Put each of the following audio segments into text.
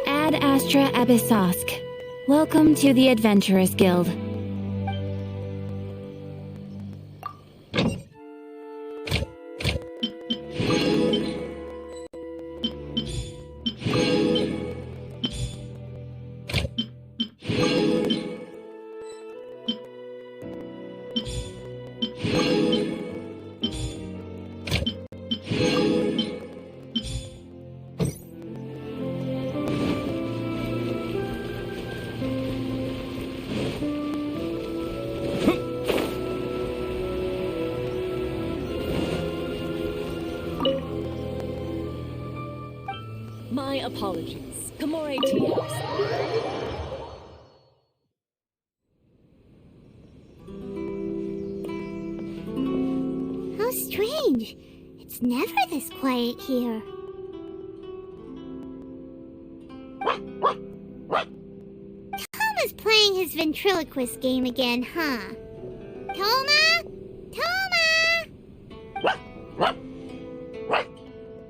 Ad Astra Abyssosk. Welcome to the Adventurers Guild. My apologies. Kamore Tea House. How strange. It's never this quiet here. Toma's playing his ventriloquist game again, huh? Toma? Toma!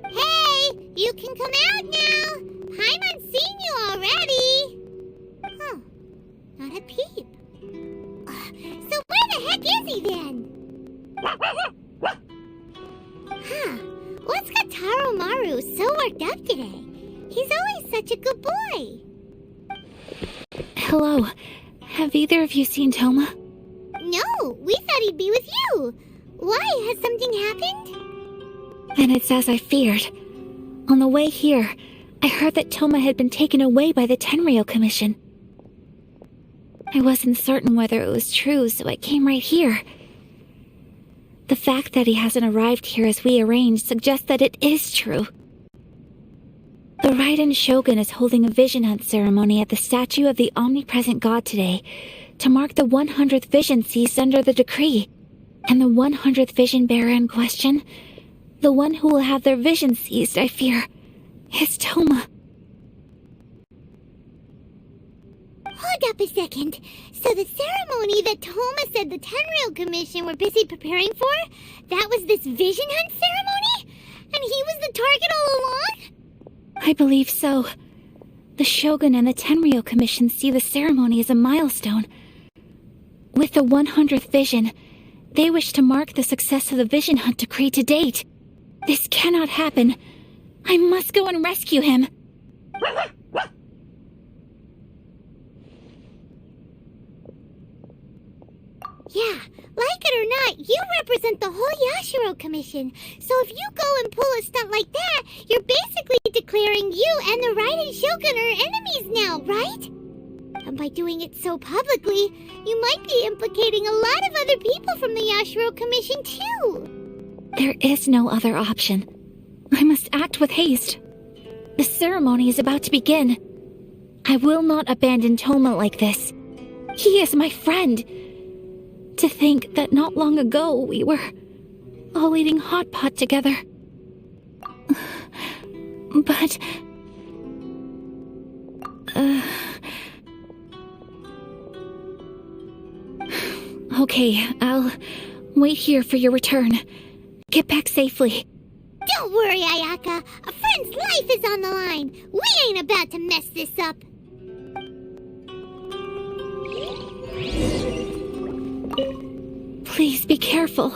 Hey! You can come out now! Paimon's seen you already! Huh. Not a peep. So where the heck is he then? Huh. What's got Taro Maru so worked up today? He's always such a good boy. Hello. Have either of you seen Toma? No, we thought he'd be with you. Why? Has something happened? And it's as I feared. On the way here, I heard that Toma had been taken away by the Tenryou Commission. I wasn't certain whether it was true, so I came right here. The fact that he hasn't arrived here as we arranged suggests that it is true. The Raiden Shogun is holding a vision hunt ceremony at the statue of the omnipresent god today to mark the 100th vision seized under the decree. And the 100th vision bearer in question, the one who will have their vision seized, I fear, is Toma. Hold up a second. So the ceremony that Toma said the Tenryou Commission were busy preparing for, that was this vision hunt ceremony? And he was the target all along? I believe so. The Shogun and the Tenryou Commission see the ceremony as a milestone. With the 100th vision, they wish to mark the success of the vision hunt decree to date. This cannot happen. I must go and rescue him. Yeah, like it or not, you represent the whole Yashiro Commission. So if you go and pull a stunt like that, you're basically declaring you and the Raiden Shogun are enemies now, right? And by doing it so publicly, you might be implicating a lot of other people from the Yashiro Commission too. There is no other option. I must act with haste. The ceremony is about to begin. I will not abandon Toma like this. He is my friend. To think that not long ago we were all eating hot pot together. But... Okay, I'll wait here for your return. Get back safely. Don't worry, Ayaka. A friend's life is on the line. We ain't about to mess this up. Please be careful.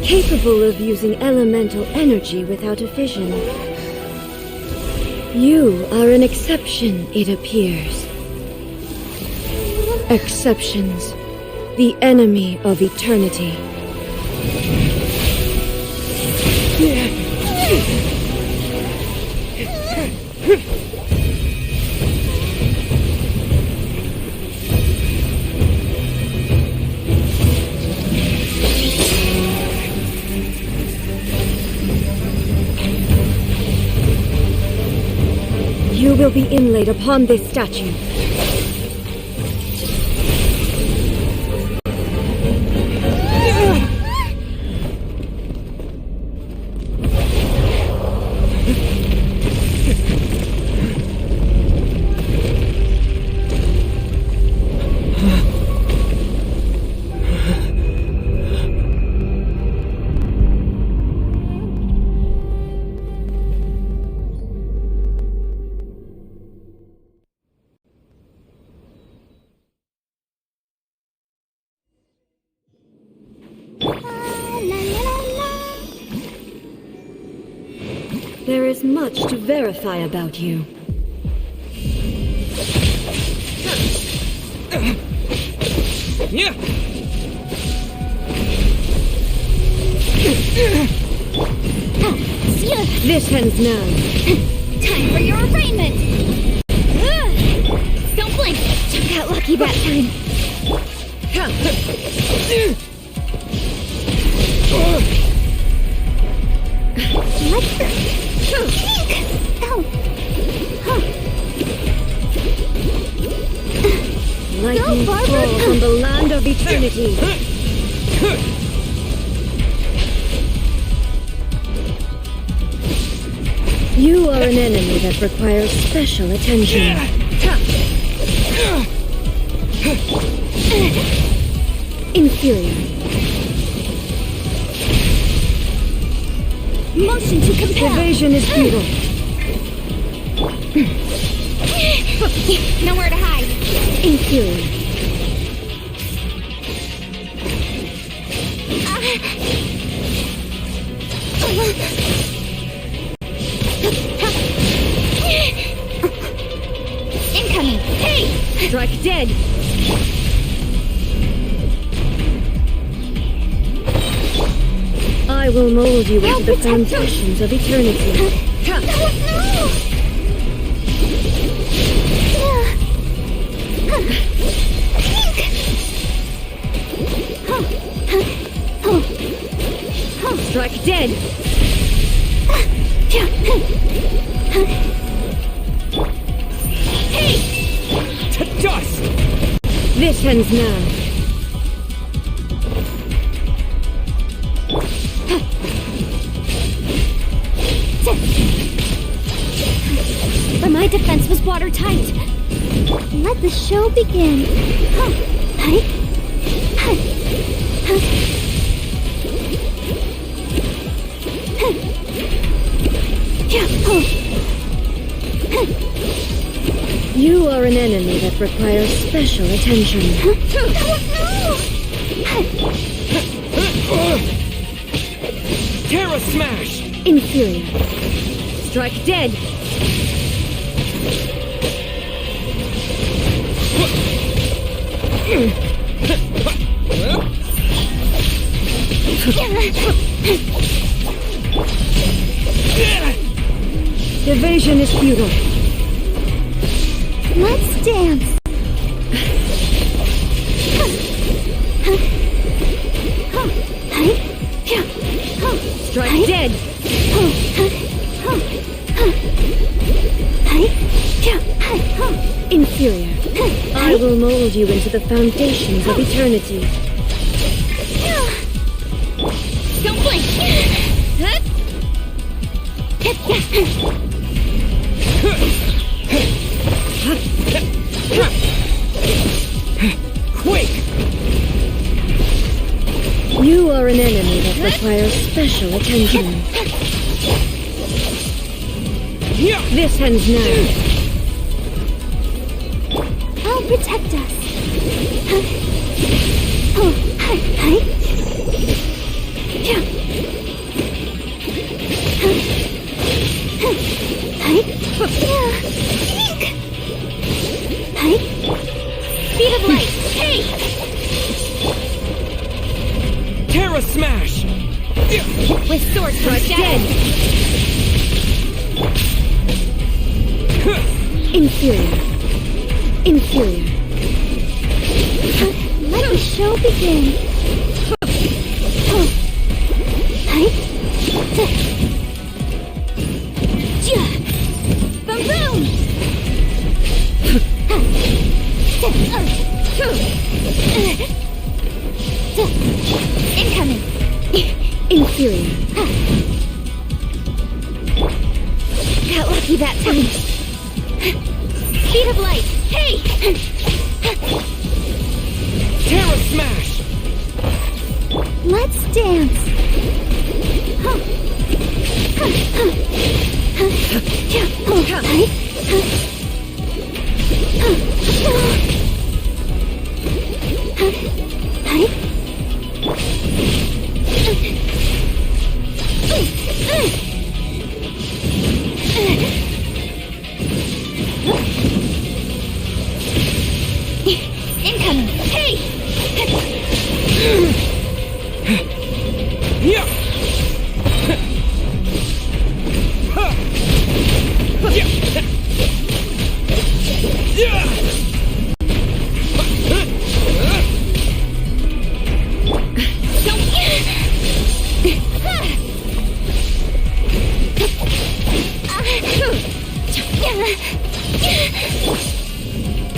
Capable of using elemental energy without a fission. You are an exception, it appears. Exceptions, the enemy of eternity. You will be inlaid upon this statue. There is much to verify about you. This ends now. Time for your arraignment! Don't blink! Took out lucky that time. Lightning falls from the land of eternity. You are an enemy that requires special attention. Inferior. Motion to compel! Evasion is futile. Nowhere to hide! Inferior. Incoming! Hey! Strike dead. I will mold you into the foundations of eternity. Strike dead. To dust! This ends now. But my defense was watertight. Let the show begin. You are an enemy that requires special attention. Terra Smash! Inferior. Strike dead. Evasion is futile. Let's dance. Strike dead. Inferior. I will mold you into the foundations of eternity. Don't blink! Quake! You are an enemy that requires special attention. This ends now. I'll protect us. Oh, hi, hi. Yeah. Hi. Yeah. Hi. Speed of light. Hey! Terra Smash! With sword thrust dead. Inferior. Inferior. Let the show begin. Hi. Baroom! Incoming! Inferior. Got lucky that time. Speed of light! Hey! Terra Smash! Let's dance! Incoming! Hey! Yeah!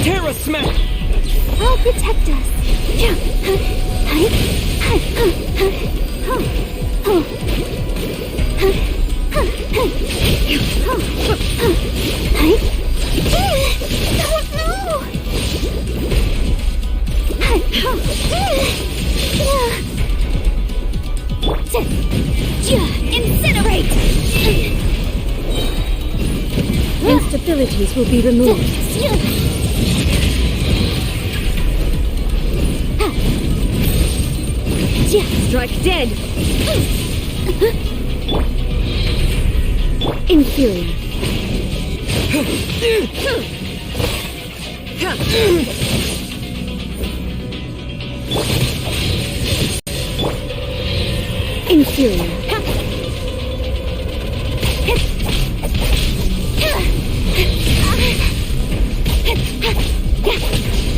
Terra Smash! I'll protect us. Incinerate! Instabilities will be removed. Strike dead. Inferior. Inferior.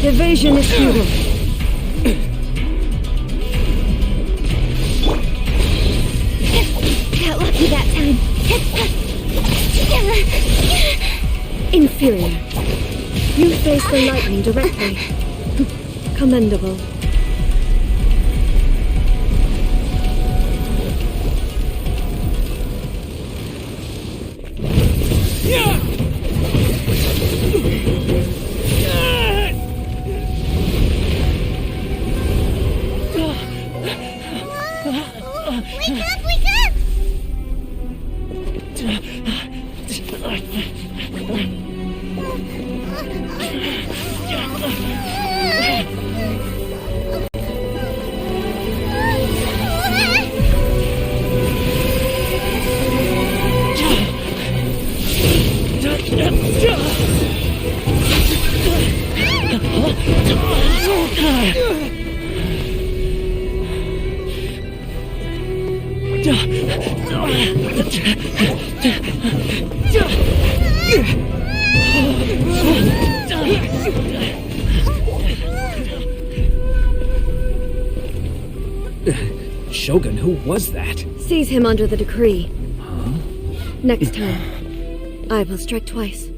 Evasion is futile. Got lucky that time. Inferior. You face the lightning directly. Commendable. Wake up! Wake up! Shogun, who was that? Seize him under the decree. Next time, I will strike twice.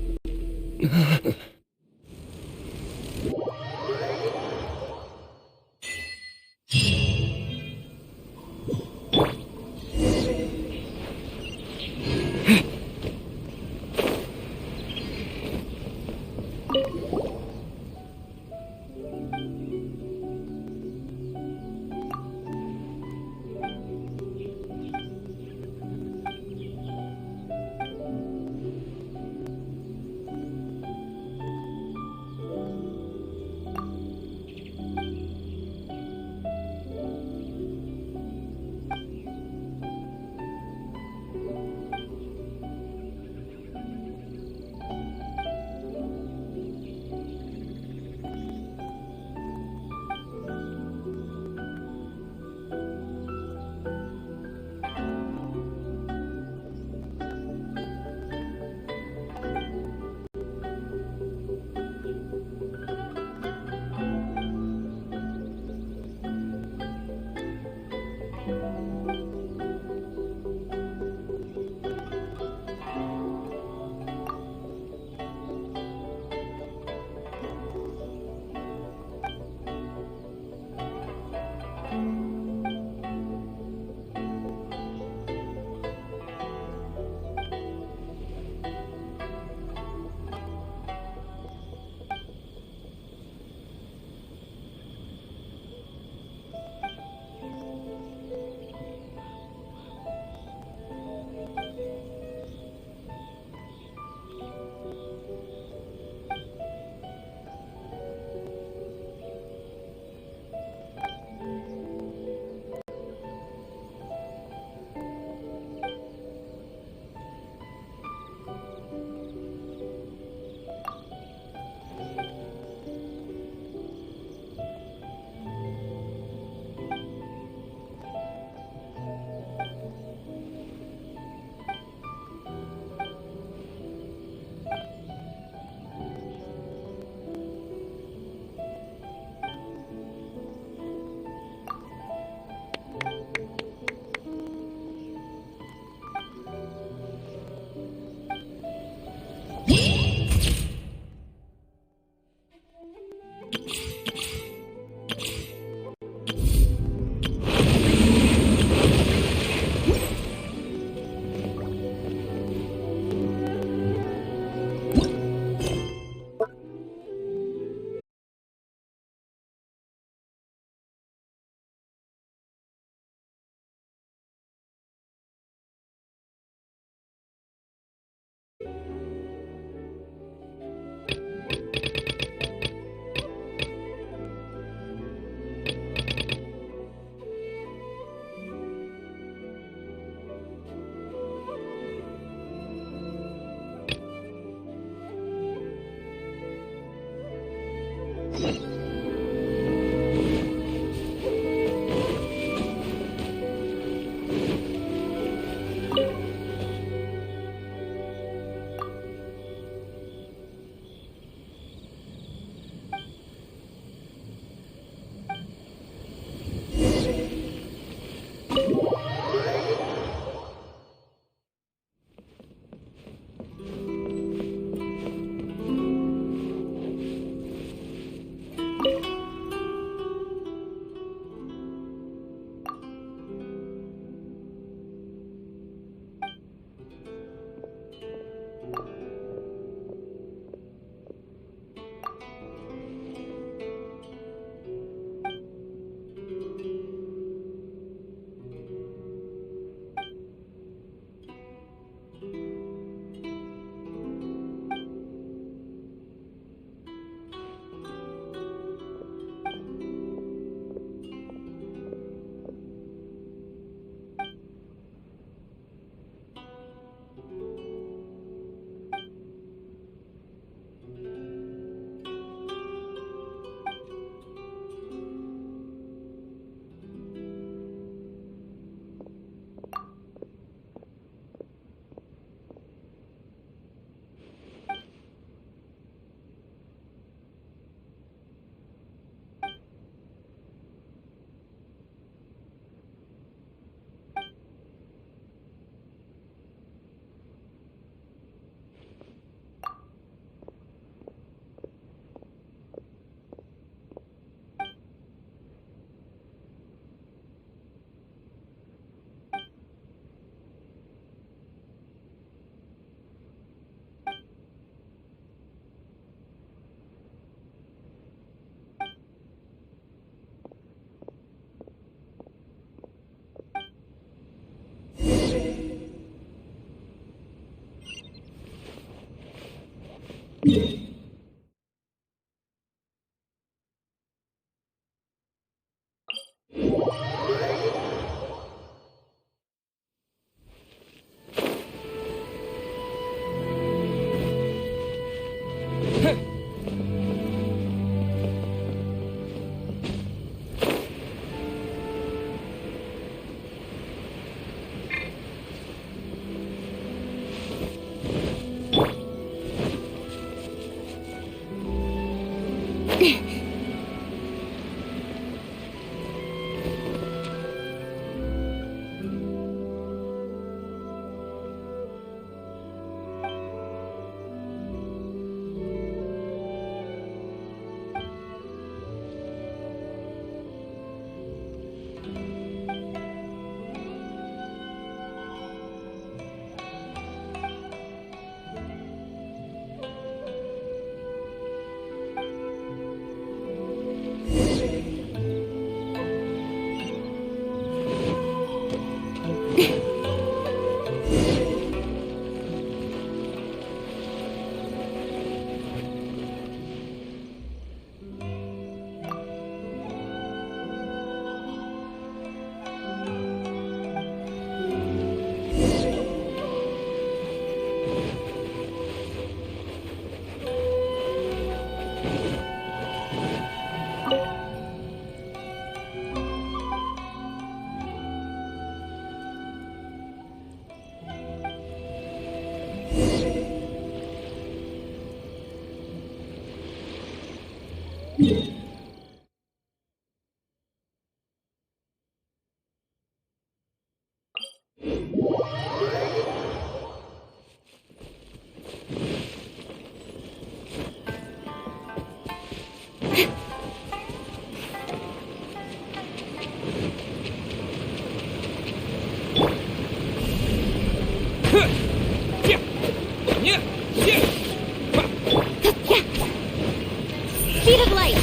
Speed of light!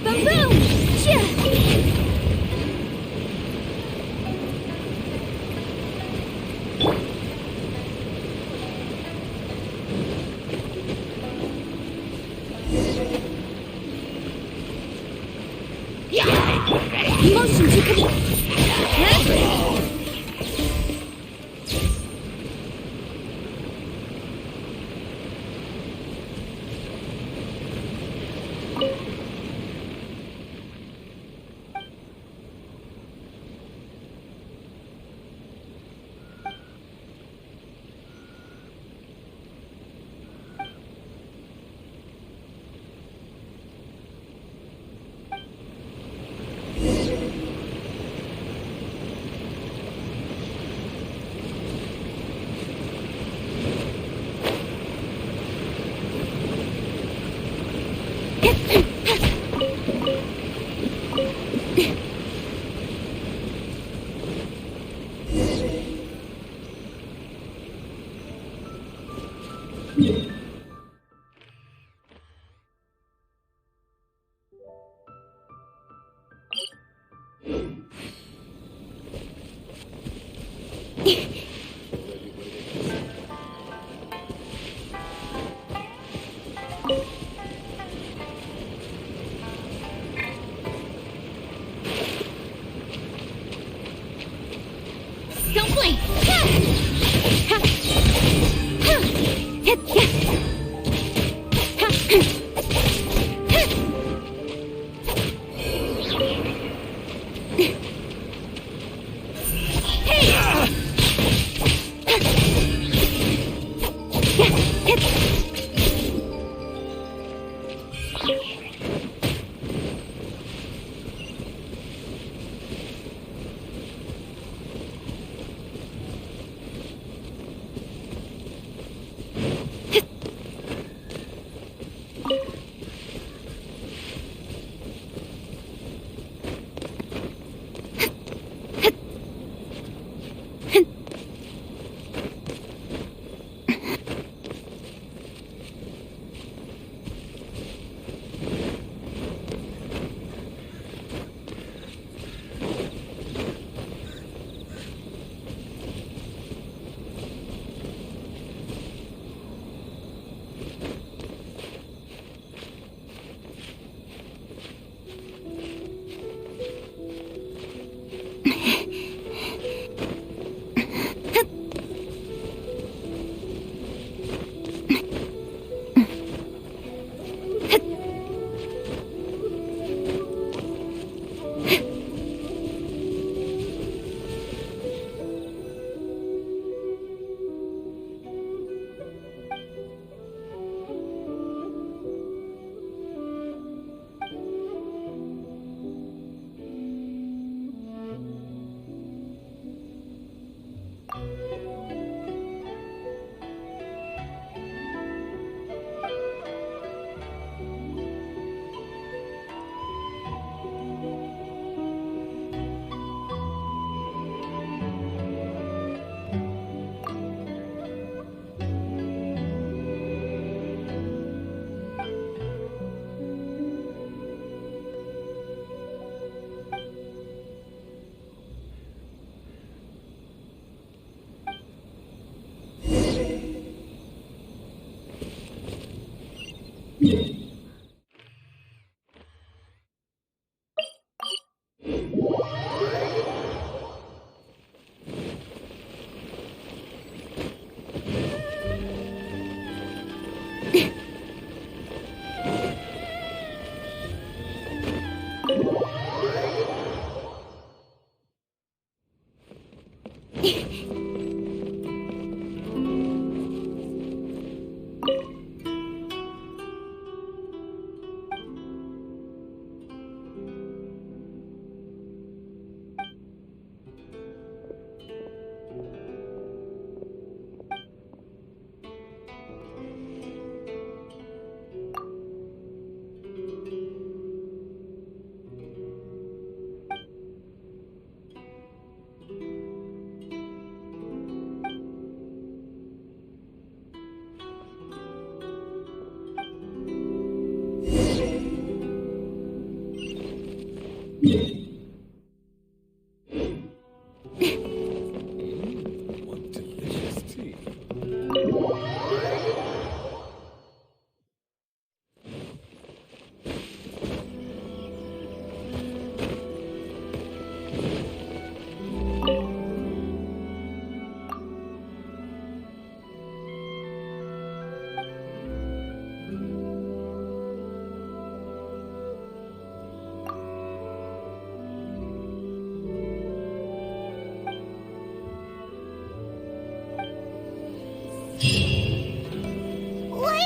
Boom boom! Motion to Don't blink!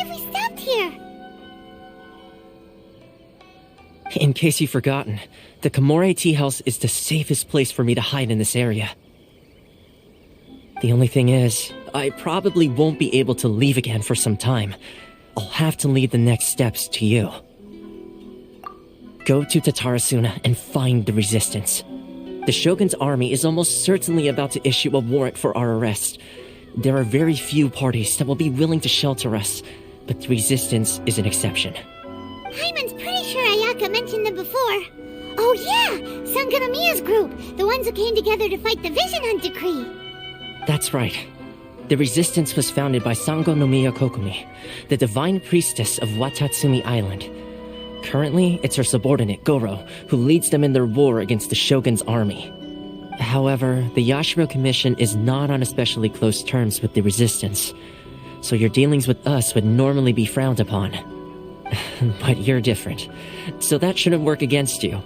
have we stopped here? In case you've forgotten, the Komore Tea House is the safest place for me to hide in this area. The only thing is, I probably won't be able to leave again for some time. I'll have to leave the next steps to you. Go to Tatarasuna and find the resistance. The Shogun's army is almost certainly about to issue a warrant for our arrest. There are very few parties that will be willing to shelter us, but the resistance is an exception. Hyman's pretty sure Ayaka mentioned them before. Oh yeah! Sanganamiya's group! The ones who came together to fight the Vision Hunt Decree! That's right. The resistance was founded by Sango no Miya Kokumi, the divine priestess of Watatsumi Island. Currently, it's her subordinate, Goro, who leads them in their war against the Shogun's army. However, the Yashiro Commission is not on especially close terms with the resistance, so your dealings with us would normally be frowned upon. But you're different, so that shouldn't work against you.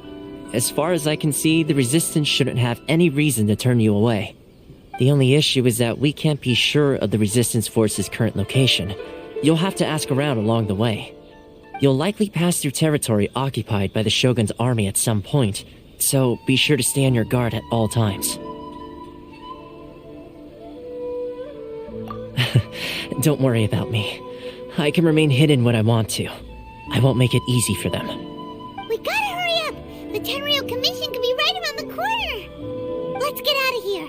As far as I can see, the resistance shouldn't have any reason to turn you away. The only issue is that we can't be sure of the resistance force's current location. You'll have to ask around along the way. You'll likely pass through territory occupied by the Shogun's army at some point, so be sure to stay on your guard at all times. Don't worry about me. I can remain hidden when I want to. I won't make it easy for them. We gotta hurry up! The Tenryou Commission could be right around the corner! Let's get out of here!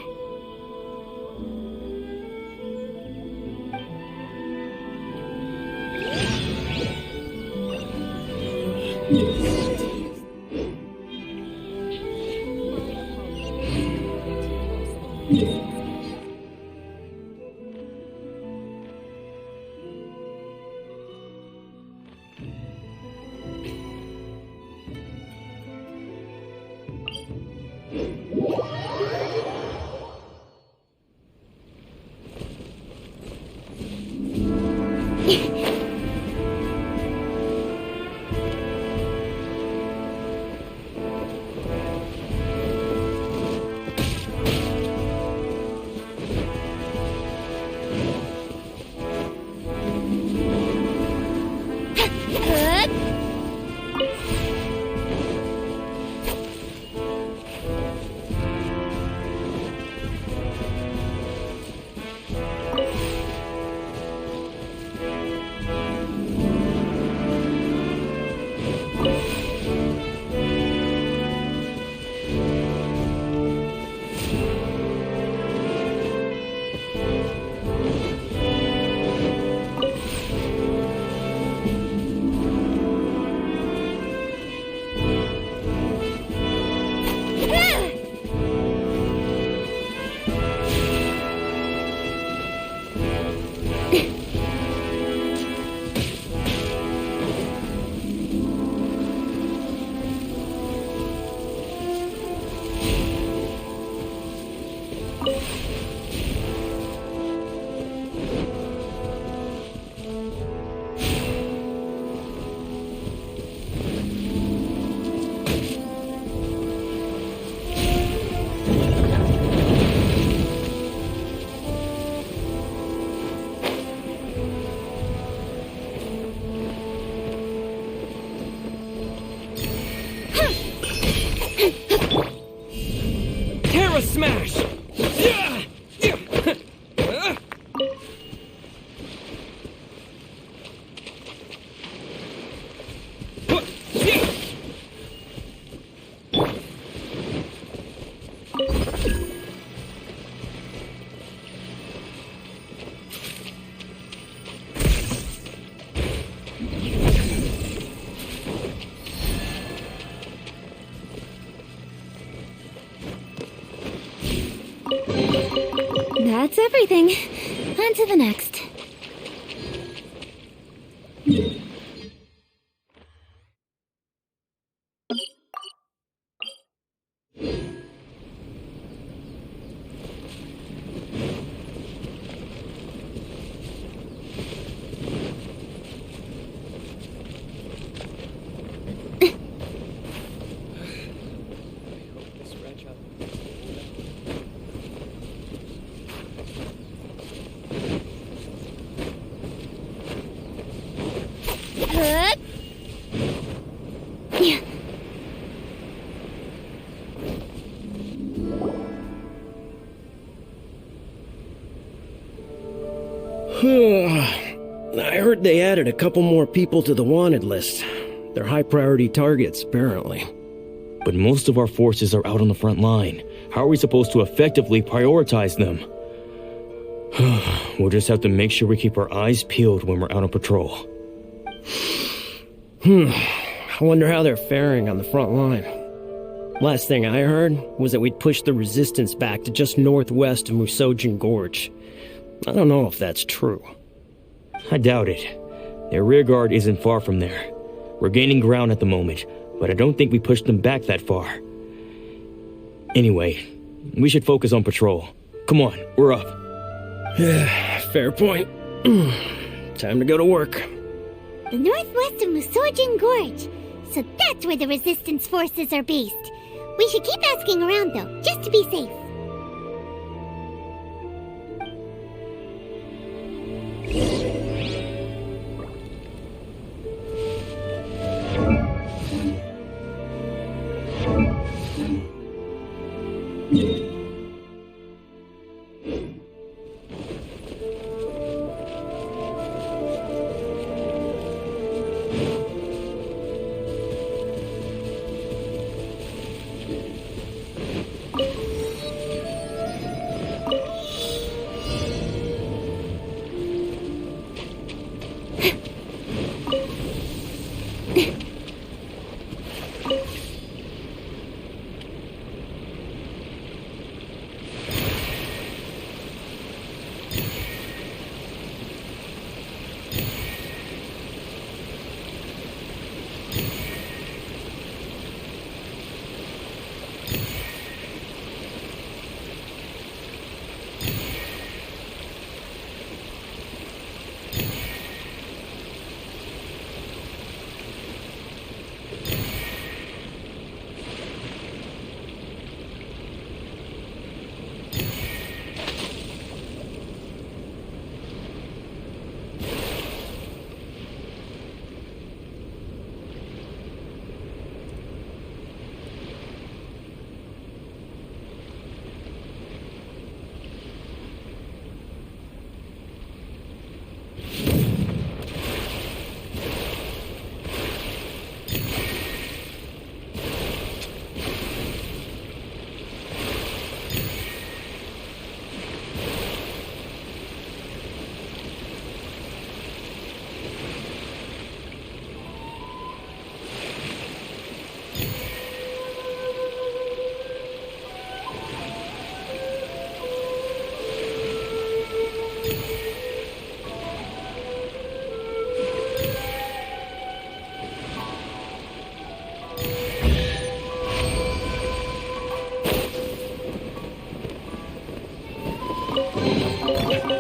Smash! That's everything. On to the next. I heard they added a couple more people to the wanted list. They're high priority targets, apparently. But most of our forces are out on the front line. How are we supposed to effectively prioritize them? We'll just have to make sure we keep our eyes peeled when we're out on patrol. I wonder how they're faring on the front line. Last thing I heard was that we'd pushed the resistance back to just northwest of Musojin Gorge. I don't know if that's true. I doubt it. Their rearguard isn't far from there. We're gaining ground at the moment, but I don't think we pushed them back that far. Anyway, we should focus on patrol. Come on, we're up. Fair point. Time to go to work. The northwest of Musojin Gorge. So that's where the resistance forces are based. We should keep asking around though, just to be safe.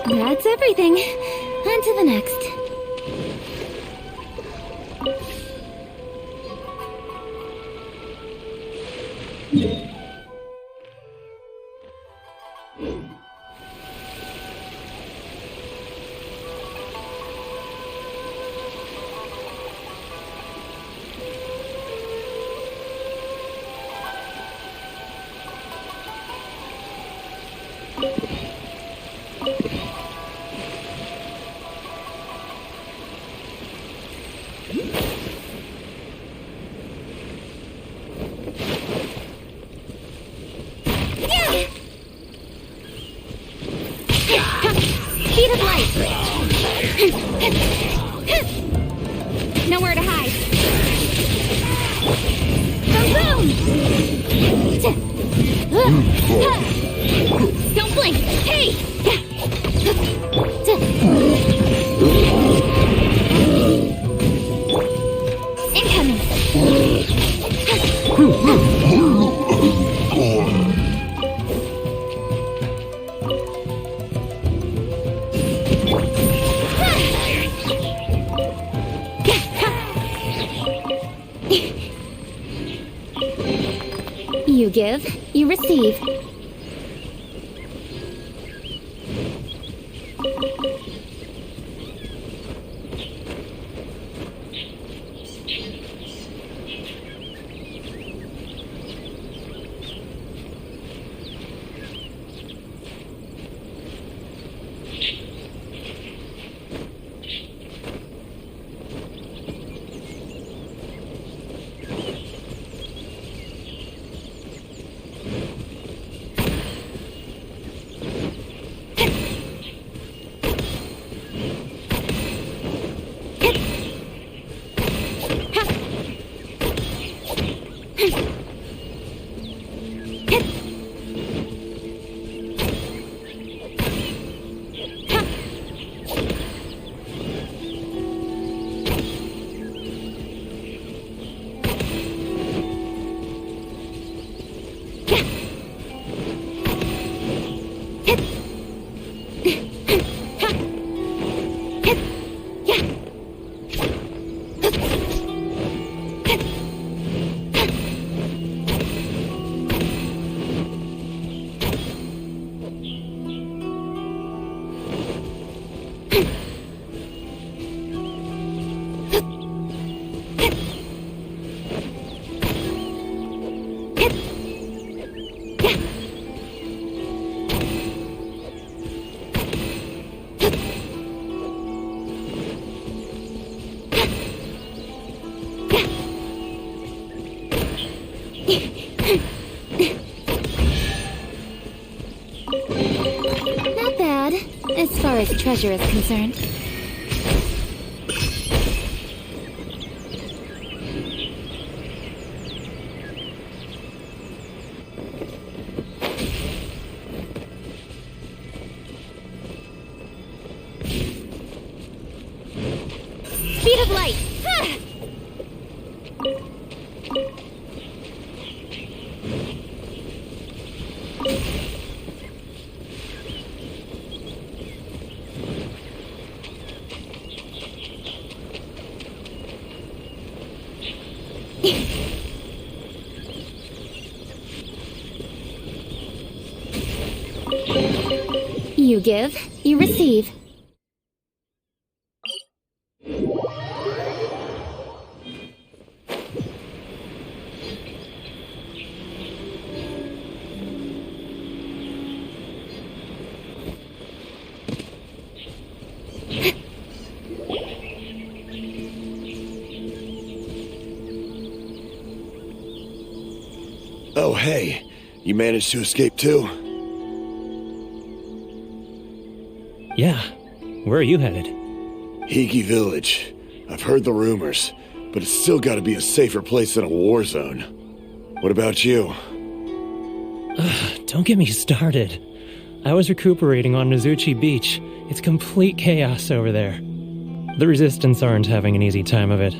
That's everything. On to the next. Speed of light! Nowhere to hide. Boom! Don't blink! Hey! You give, you receive. Not bad, as far as treasure is concerned. Speed of light! You give, you receive. Oh, hey. You managed to escape too? Yeah. Where are you headed? Higi Village. I've heard the rumors, but it's still gotta be a safer place than a war zone. What about you? Don't get me started. I was recuperating on Nizuchi Beach. It's complete chaos over there. The Resistance aren't having an easy time of it.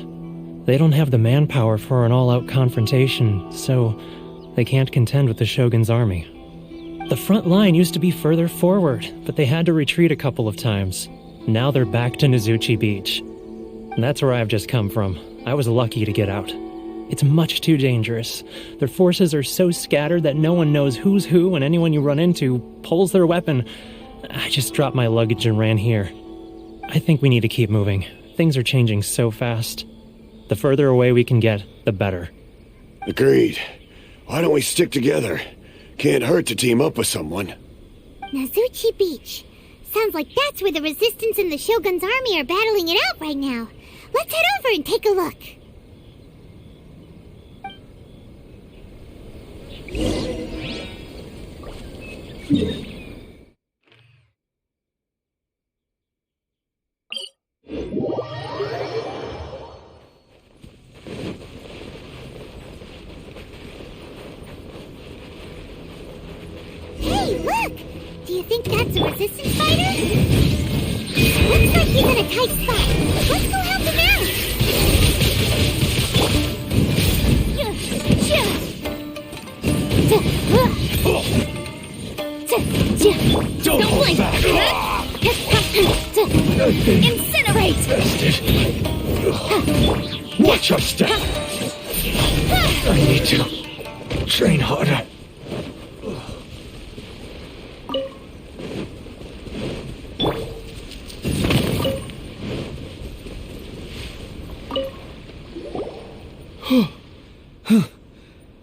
They don't have the manpower for an all-out confrontation, so they can't contend with the Shogun's army. The front line used to be further forward, but they had to retreat a couple of times. Now they're back to Nizuchi Beach. And that's where I've just come from. I was lucky to get out. It's much too dangerous. Their forces are so scattered that no one knows who's who, and anyone you run into pulls their weapon. I just dropped my luggage and ran here. I think we need to keep moving. Things are changing so fast. The further away we can get, the better. Agreed. Why don't we stick together? Can't hurt to team up with someone. Nizuchi Beach. Sounds like that's where the Resistance and the Shogun's army are battling it out right now. Let's head over and take a look. Hey, look! Do you think that's a Resistance fighter? Looks like he's in a tight spot. Let's go help him out! Don't hold back! Incinerate! Watch your step! I need to train harder.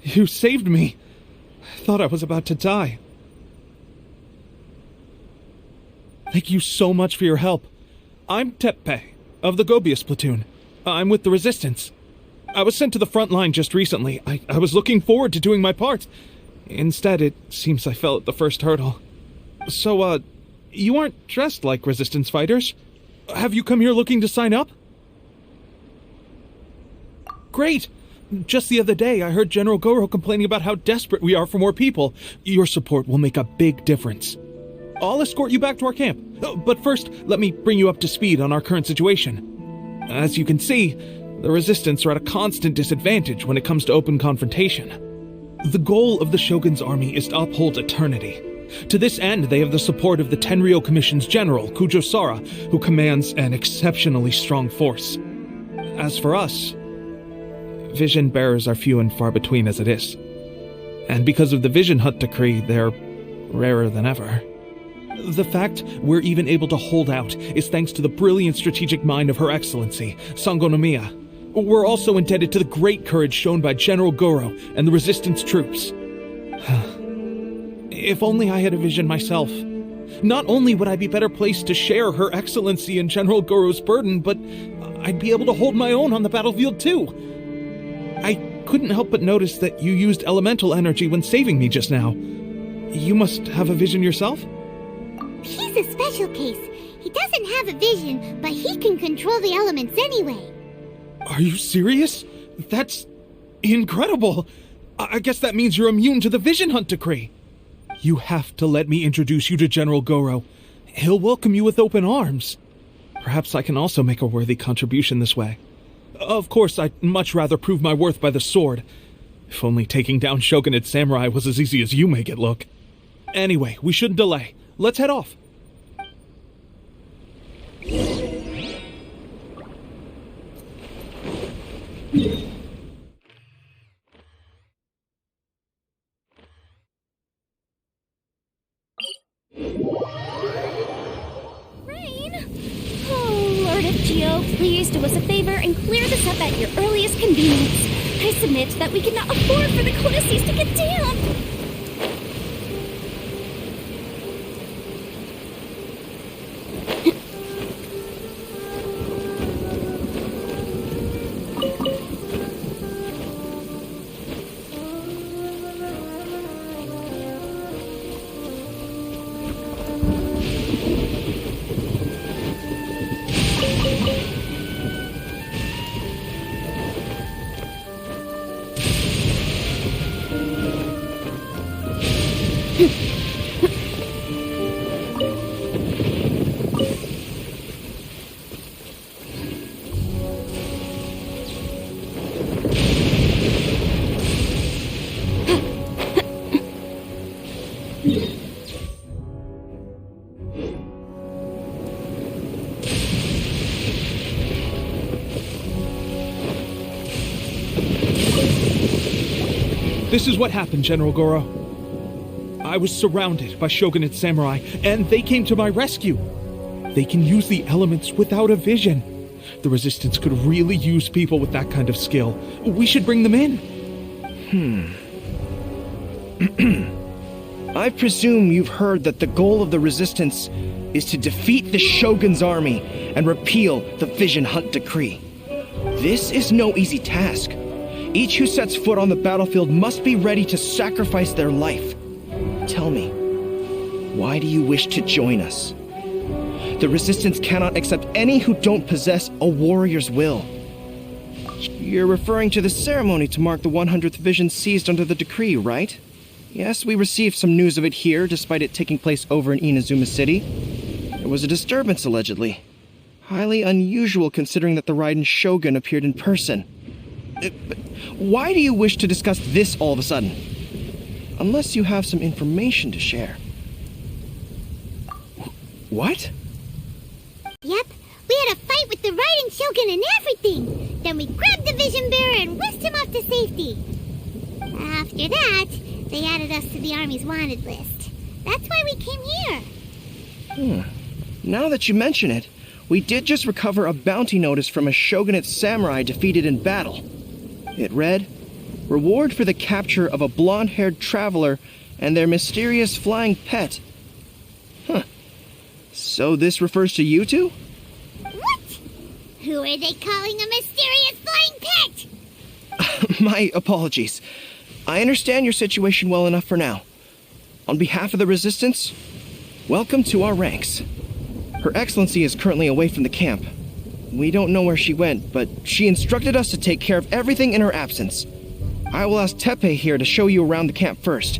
You saved me. I thought I was about to die. Thank you so much for your help. I'm Teppei, of the Gobius platoon. I'm with the Resistance. I was sent to the front line just recently. I was looking forward to doing my part. Instead, it seems I fell at the first hurdle. So, you aren't dressed like Resistance fighters. Have you come here looking to sign up? Great! Just the other day, I heard General Goro complaining about how desperate we are for more people. Your support will make a big difference. I'll escort you back to our camp. But first, let me bring you up to speed on our current situation. As you can see, the Resistance are at a constant disadvantage when it comes to open confrontation. The goal of the Shogun's army is to uphold eternity. To this end, they have the support of the Tenryou Commission's general, Kujosara, who commands an exceptionally strong force. As for us, vision bearers are few and far between as it is. And because of the Vision Hut decree, they're rarer than ever. The fact we're even able to hold out is thanks to the brilliant strategic mind of Her Excellency, Sango Nomiya. We're also indebted to the great courage shown by General Goro and the Resistance troops. If only I had a vision myself. Not only would I be better placed to share Her Excellency and General Goro's burden, but I'd be able to hold my own on the battlefield too. I couldn't help but notice that you used elemental energy when saving me just now. You must have a vision yourself? He's a special case. He doesn't have a vision, but he can control the elements anyway. Are you serious? That's incredible. I guess that means you're immune to the Vision Hunt decree. You have to let me introduce you to General Goro. He'll welcome you with open arms. Perhaps I can also make a worthy contribution this way. Of course, I'd much rather prove my worth by the sword. If only taking down Shogunate Samurai was as easy as you make it look. Anyway, we shouldn't delay. Let's head off. Lord of Geo, please do us a favor and clear this up at your earliest convenience. I submit that we cannot afford for the codices to get damp. This is what happened, General Goro. I was surrounded by Shogunate Samurai, and they came to my rescue. They can use the elements without a vision. The Resistance could really use people with that kind of skill. We should bring them in. I presume you've heard that the goal of the Resistance is to defeat the Shogun's army and repeal the Vision Hunt decree. This is no easy task. Each who sets foot on the battlefield must be ready to sacrifice their life. Tell me, why do you wish to join us? The Resistance cannot accept any who don't possess a warrior's will. You're referring to the ceremony to mark the 100th vision seized under the decree, right? Yes, we received some news of it here, despite it taking place over in Inazuma City. There was a disturbance, allegedly. Highly unusual considering that the Raiden Shogun appeared in person. Why do you wish to discuss this all of a sudden? Unless you have some information to share. What? Yep, we had a fight with the Raiden Shogun and everything. Then we grabbed the Vision Bearer and whisked him off to safety. After that, they added us to the Army's wanted list. That's why we came here. Now that you mention it, we did just recover a bounty notice from a Shogunate samurai defeated in battle. It read, "Reward for the capture of a blonde-haired traveler and their mysterious flying pet." So this refers to you two? What? Who are they calling a mysterious flying pet? My apologies. I understand your situation well enough for now. On behalf of the Resistance, welcome to our ranks. Her Excellency is currently away from the camp. We don't know where she went, but she instructed us to take care of everything in her absence. I will ask Teppei here to show you around the camp first,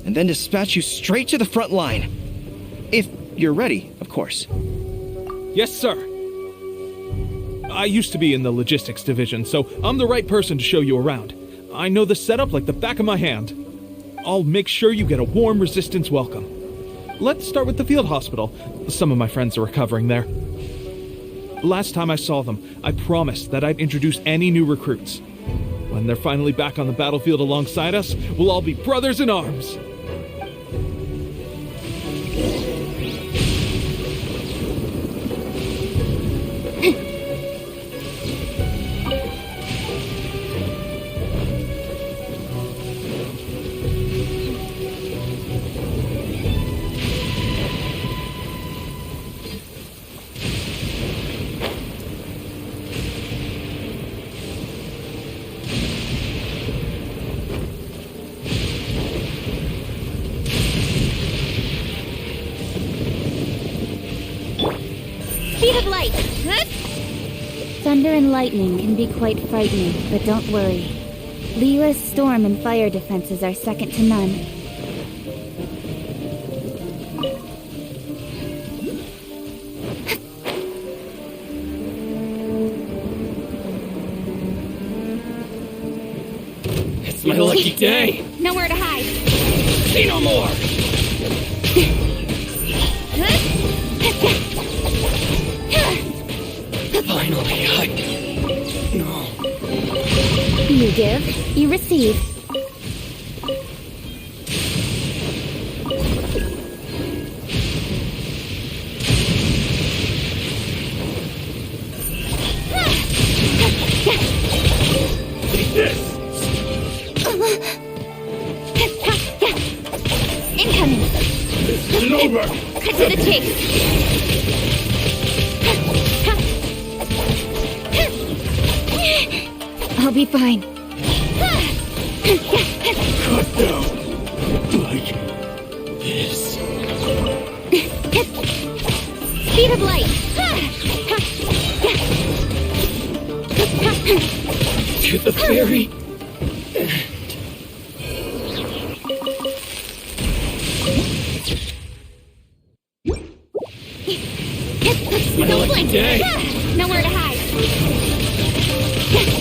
and then dispatch you straight to the front line. If you're ready, of course. Yes, sir. I used to be in the logistics division, so I'm the right person to show you around. I know the setup like the back of my hand. I'll make sure you get a warm Resistance welcome. Let's start with the field hospital. Some of my friends are recovering there. Last time I saw them, I promised that I'd introduce any new recruits. When they're finally back on the battlefield alongside us, we'll all be brothers in arms. Thunder and lightning can be quite frightening, but don't worry. Liyue's storm and fire defenses are second to none. It's my lucky day! Nowhere to hide! See no more! Finally, No. You give, you receive. Take this! Incoming! This isn't over! Cut to the chase! I'll be fine. Cut down! Like this. Speed of light! To the very my Don't lucky blink! day! Nowhere to hide!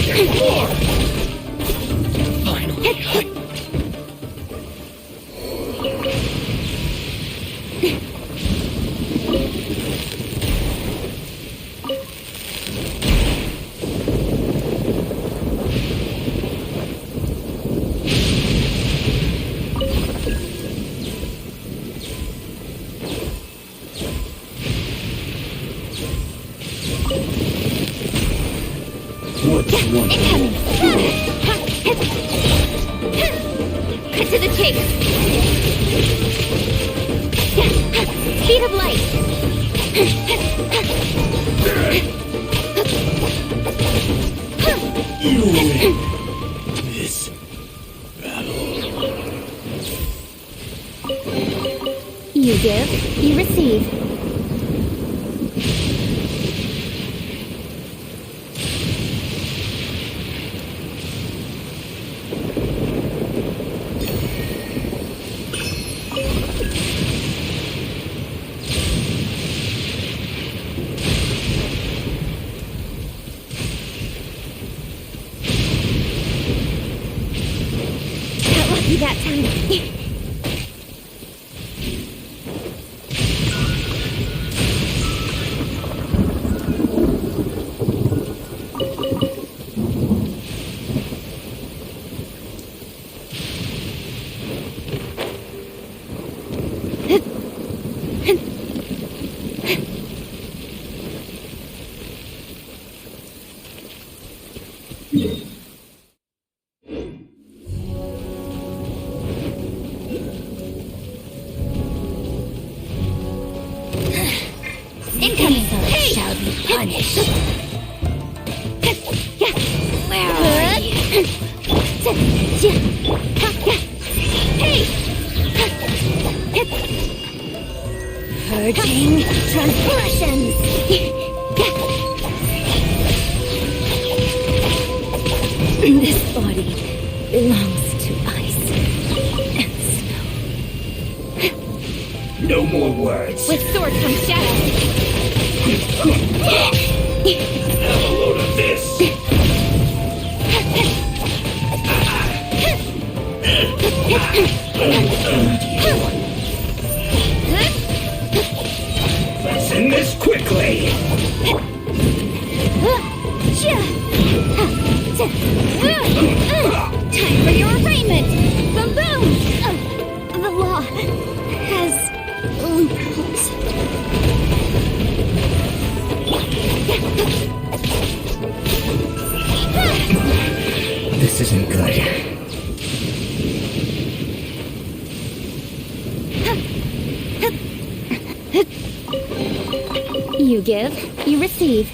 There's more! Finally, Incoming! Cut to the chase! Speed of light! You win this battle. You give, you receive. Got lucky that time. Incoming! Hey! Shall be punished. Where are you? Hey! Purging transgressions. This body belongs to ice and snow. no more words. With sword comes shadow. Have a load of this. Let's end this quickly. Time for your arraignment! Boom boom! The law has loopholes. This isn't good. You give, you receive.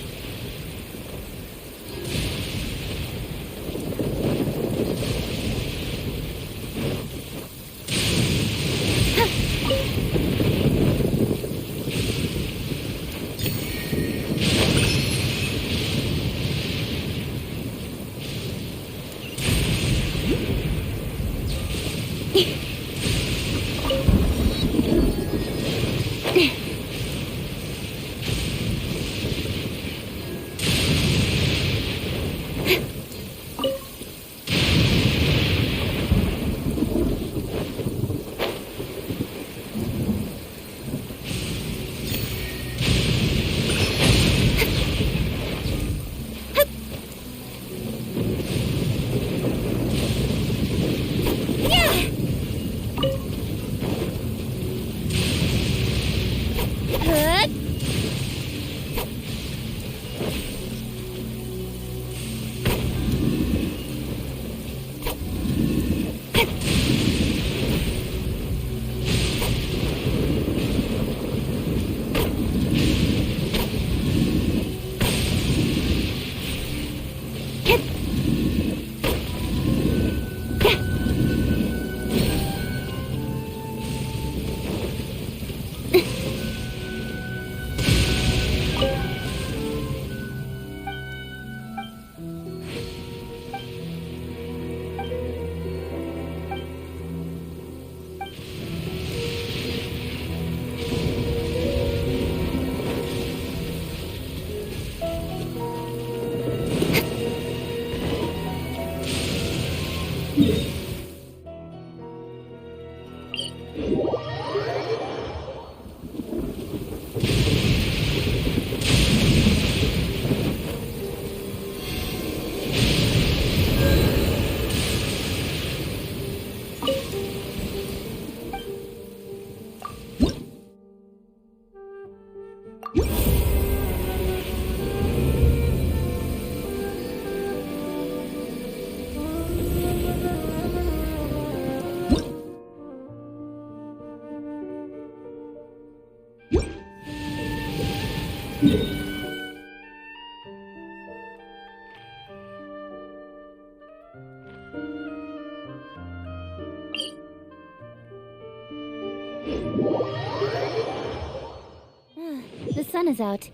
The sun is out.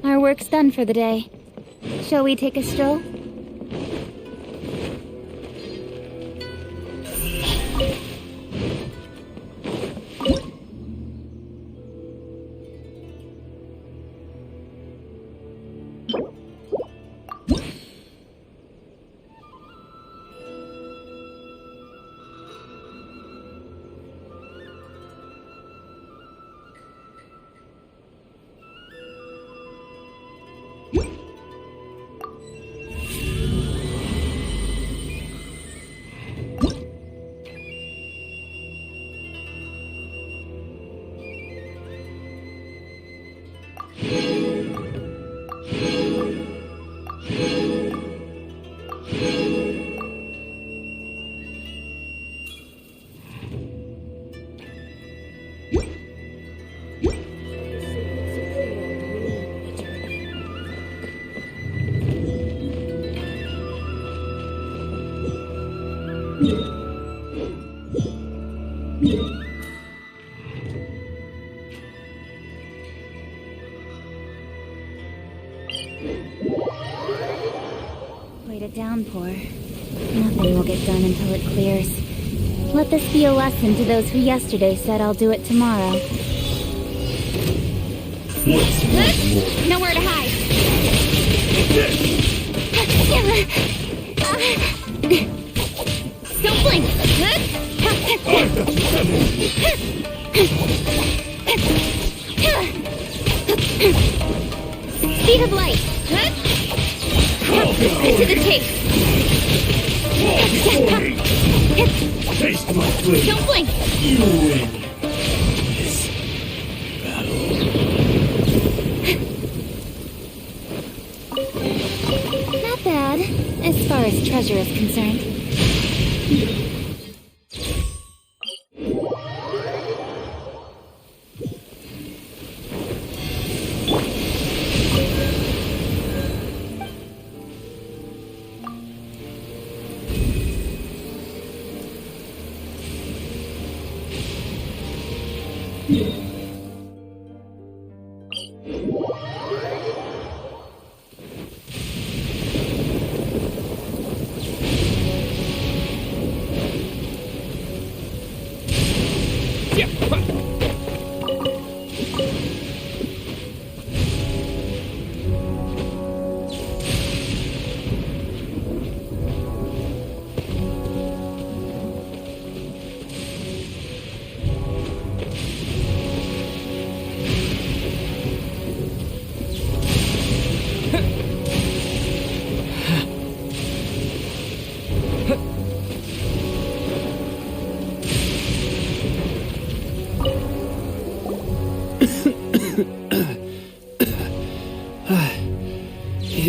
Our work's done for the day. Shall we take a stroll? Quite a downpour. Nothing will get done until it clears. Let this be a lesson to those who yesterday said I'll do it tomorrow. Nowhere to hide. Don't blink. Speed of light. To the chase. Taste my blade. Don't blink. You win. This battle. Not bad, as far as treasure is concerned.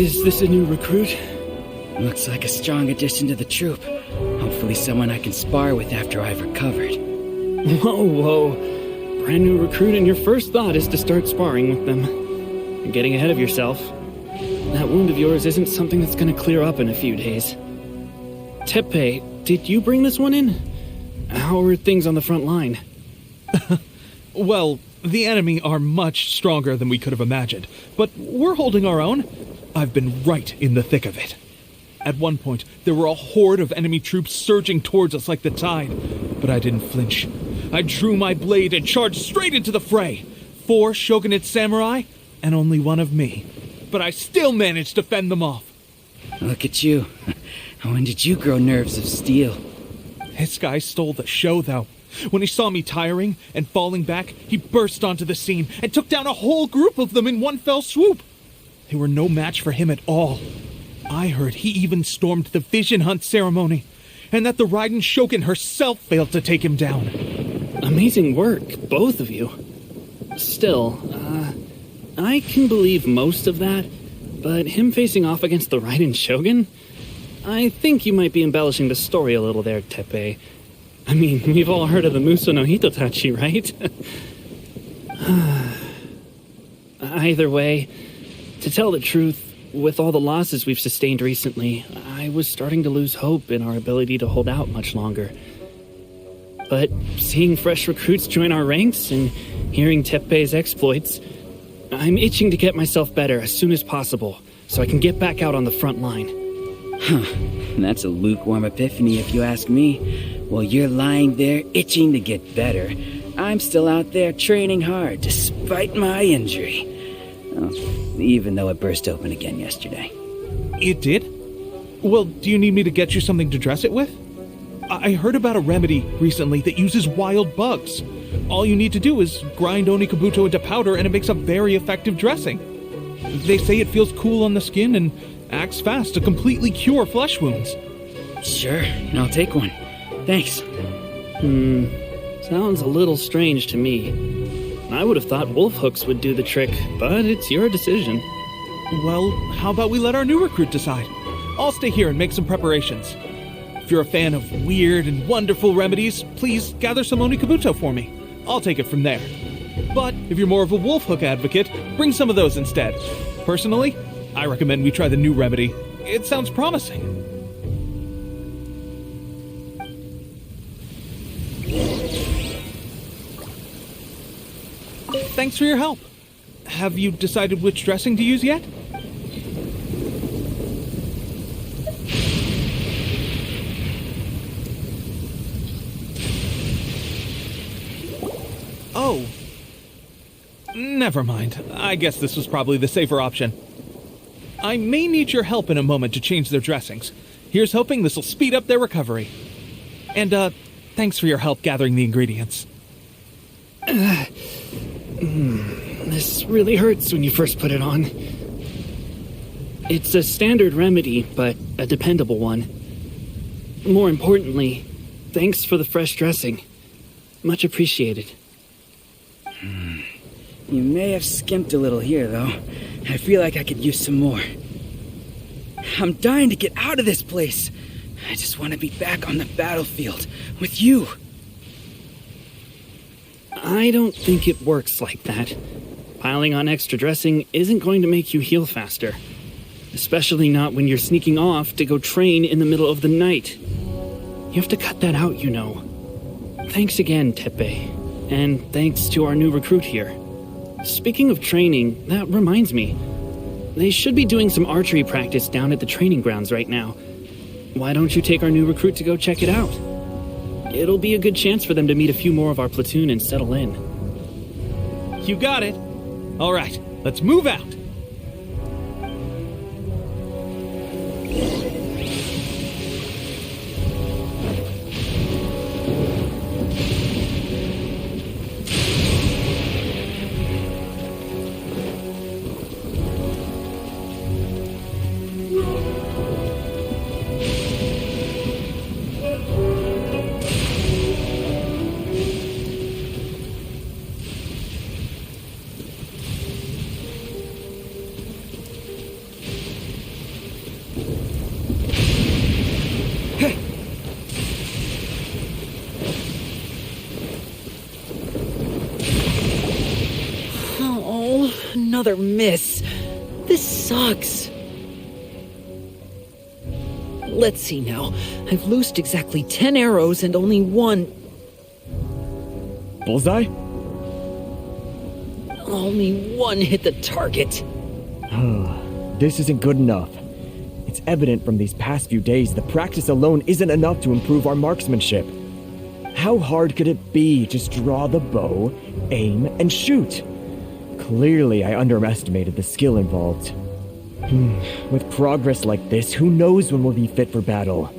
Is this a new recruit? Looks like a strong addition to the troop. Hopefully someone I can spar with after I've recovered. Whoa. Brand new recruit and your first thought is to start sparring with them. You're getting ahead of yourself. That wound of yours isn't something that's gonna clear up in a few days. Teppei, did you bring this one in? How are things on the front line? Well, the enemy are much stronger than we could have imagined, but we're holding our own. I've been right in the thick of it. At one point, there were a horde of enemy troops surging towards us like the tide, but I didn't flinch. I drew my blade and charged straight into the fray. 4 shogunate samurai, and only one of me. But I still managed to fend them off. Look at you. When did you grow nerves of steel? This guy stole the show, though. When he saw me tiring and falling back, he burst onto the scene and took down a whole group of them in one fell swoop. They were no match for him at all. I heard he even stormed the vision hunt ceremony, and that the Raiden Shogun herself failed to take him down. Amazing work, both of you. Still, I can believe most of that, but him facing off against the Raiden Shogun? I think you might be embellishing the story a little there, Teppei. I mean, we've all heard of the Muso no Hitotachi, right? Either way, to tell the truth, with all the losses we've sustained recently, I was starting to lose hope in our ability to hold out much longer. But seeing fresh recruits join our ranks and hearing Teppei's exploits, I'm itching to get myself better as soon as possible so I can get back out on the front line. That's a lukewarm epiphany if you ask me. While you're lying there itching to get better, I'm still out there training hard despite my injury. Well, even though it burst open again yesterday. It did? Well, do you need me to get you something to dress it with? I heard about a remedy recently that uses wild bugs. All you need to do is grind Onikabuto into powder and it makes a very effective dressing. They say it feels cool on the skin and acts fast to completely cure flesh wounds. Sure, I'll take one. Thanks. Sounds a little strange to me. I would have thought wolf hooks would do the trick, but it's your decision. Well, how about we let our new recruit decide? I'll stay here and make some preparations. If you're a fan of weird and wonderful remedies, please gather some Onikabuto for me. I'll take it from there. But if you're more of a wolf hook advocate, bring some of those instead. Personally, I recommend we try the new remedy. It sounds promising. Thanks for your help. Have you decided which dressing to use yet? Oh. Never mind. I guess this was probably the safer option. I may need your help in a moment to change their dressings. Here's hoping this will speed up their recovery. And, thanks for your help gathering the ingredients. This really hurts when you first put it on. It's a standard remedy, but a dependable one. More importantly, thanks for the fresh dressing. Much appreciated. You may have skimped a little here, though. I feel like I could use some more. I'm dying to get out of this place. I just want to be back on the battlefield with you. I don't think it works like that. Piling on extra dressing isn't going to make you heal faster. Especially not when you're sneaking off to go train in the middle of the night. You have to cut that out, you know. Thanks again, Teppei. And thanks to our new recruit here. Speaking of training, that reminds me. They should be doing some archery practice down at the training grounds right now. Why don't you take our new recruit to go check it out? It'll be a good chance for them to meet a few more of our platoon and settle in. You got it. All right, let's move out. Oh, another miss. This sucks. Let's see now. I've loosed exactly 10 arrows and only one. Bullseye? Only one hit the target. This isn't good enough. It's evident from these past few days the practice alone isn't enough to improve our marksmanship. How hard could it be? Just draw the bow, aim, and shoot. Clearly, I underestimated the skill involved. With progress like this, who knows when we'll be fit for battle?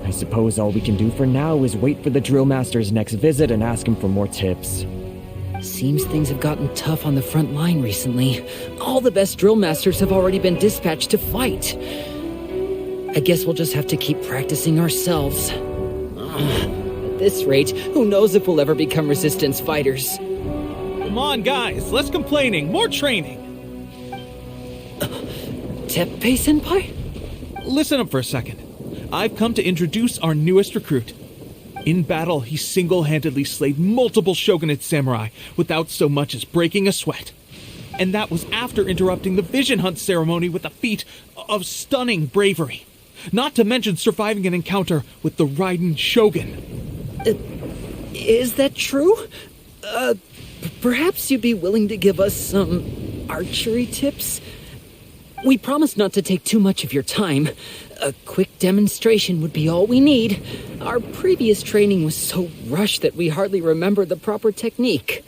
I suppose all we can do for now is wait for the drill master's next visit and ask him for more tips. Seems things have gotten tough on the front line recently. All the best drill masters have already been dispatched to fight. I guess we'll just have to keep practicing ourselves. At this rate, who knows if we'll ever become resistance fighters. Come on, guys, less complaining, more training. Teppei-senpai? Listen up for a second. I've come to introduce our newest recruit. In battle, he single-handedly slayed multiple shogunate samurai without so much as breaking a sweat. And that was after interrupting the vision hunt ceremony with a feat of stunning bravery. Not to mention surviving an encounter with the Raiden Shogun. Is that true? Perhaps you'd be willing to give us some archery tips? We promise not to take too much of your time. A quick demonstration would be all we need. Our previous training was so rushed that we hardly remember the proper technique.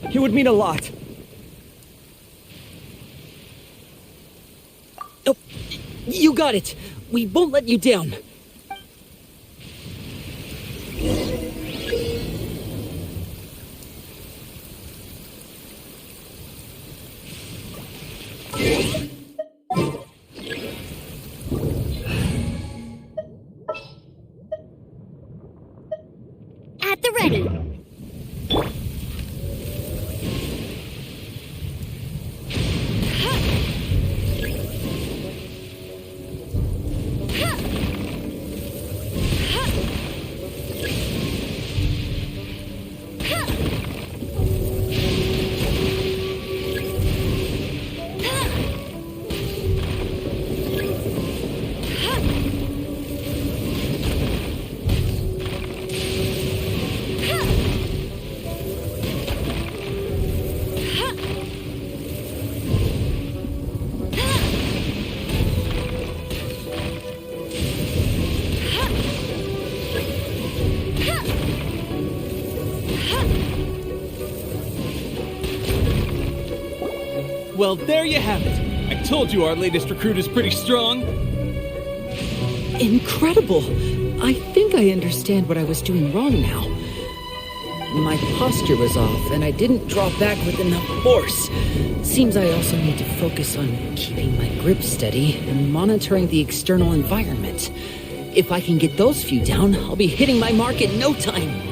It would mean a lot. Oh, you got it. We won't let you down. At the ready. Well, there you have it. I told you our latest recruit is pretty strong. Incredible! I think I understand what I was doing wrong now. My posture was off, and I didn't draw back with enough force. Seems I also need to focus on keeping my grip steady and monitoring the external environment. If I can get those few down, I'll be hitting my mark in no time.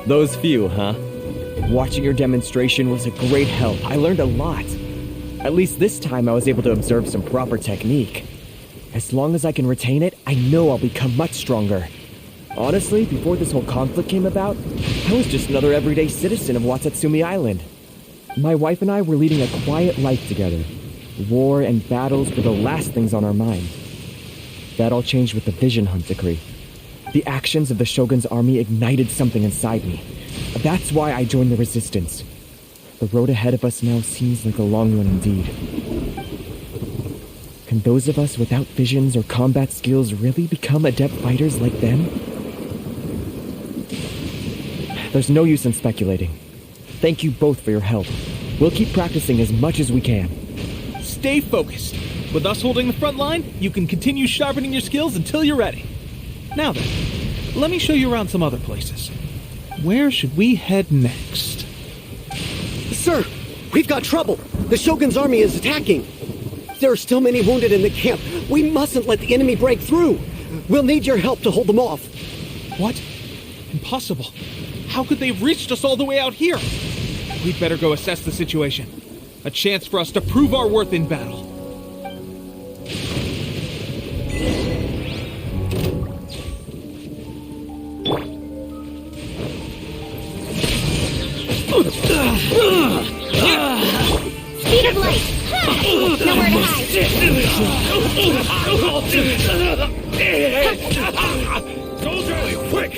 Those few, huh? Watching your demonstration was a great help. I learned a lot. At least this time I was able to observe some proper technique. As long as I can retain it, I know I'll become much stronger. Honestly, before this whole conflict came about, I was just another everyday citizen of Watatsumi Island. My wife and I were leading a quiet life together. War and battles were the last things on our mind. That all changed with the Vision Hunt decree. The actions of the Shogun's army ignited something inside me. That's why I joined the resistance. The road ahead of us now seems like a long one indeed. Can those of us without visions or combat skills really become adept fighters like them? There's no use in speculating. Thank you both for your help. We'll keep practicing as much as we can. Stay focused. With us holding the front line, you can continue sharpening your skills until you're ready. Now then, let me show you around some other places. Where should we head next? Sir, we've got trouble. The Shogun's army is attacking. There are still many wounded in the camp. We mustn't let the enemy break through. We'll need your help to hold them off. What? Impossible. How could they have reached us all the way out here? We'd better go assess the situation. A chance for us to prove our worth in battle. Soldier, quick!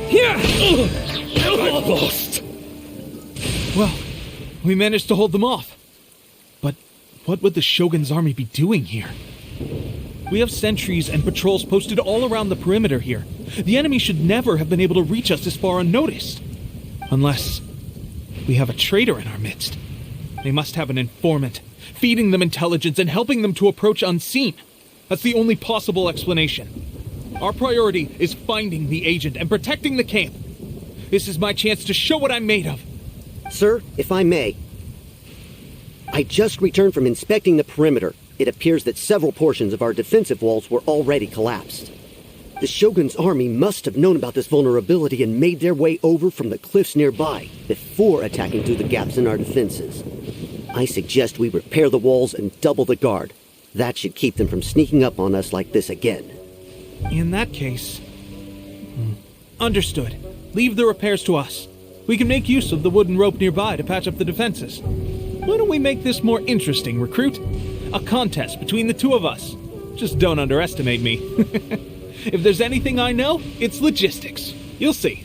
Here! I lost. Well, we managed to hold them off. But what would the Shogun's army be doing here? We have sentries and patrols posted all around the perimeter here. The enemy should never have been able to reach us this far unnoticed. Unless we have a traitor in our midst. They must have an informant, feeding them intelligence and helping them to approach unseen. That's the only possible explanation. Our priority is finding the agent and protecting the camp. This is my chance to show what I'm made of. Sir, if I may. I just returned from inspecting the perimeter. It appears that several portions of our defensive walls were already collapsed. The Shogun's army must have known about this vulnerability and made their way over from the cliffs nearby before attacking through the gaps in our defenses. I suggest we repair the walls and double the guard. That should keep them from sneaking up on us like this again. In that case... Understood. Leave the repairs to us. We can make use of the wooden rope nearby to patch up the defenses. Why don't we make this more interesting, recruit? A contest between the two of us. Just don't underestimate me. If there's anything I know, it's logistics. You'll see.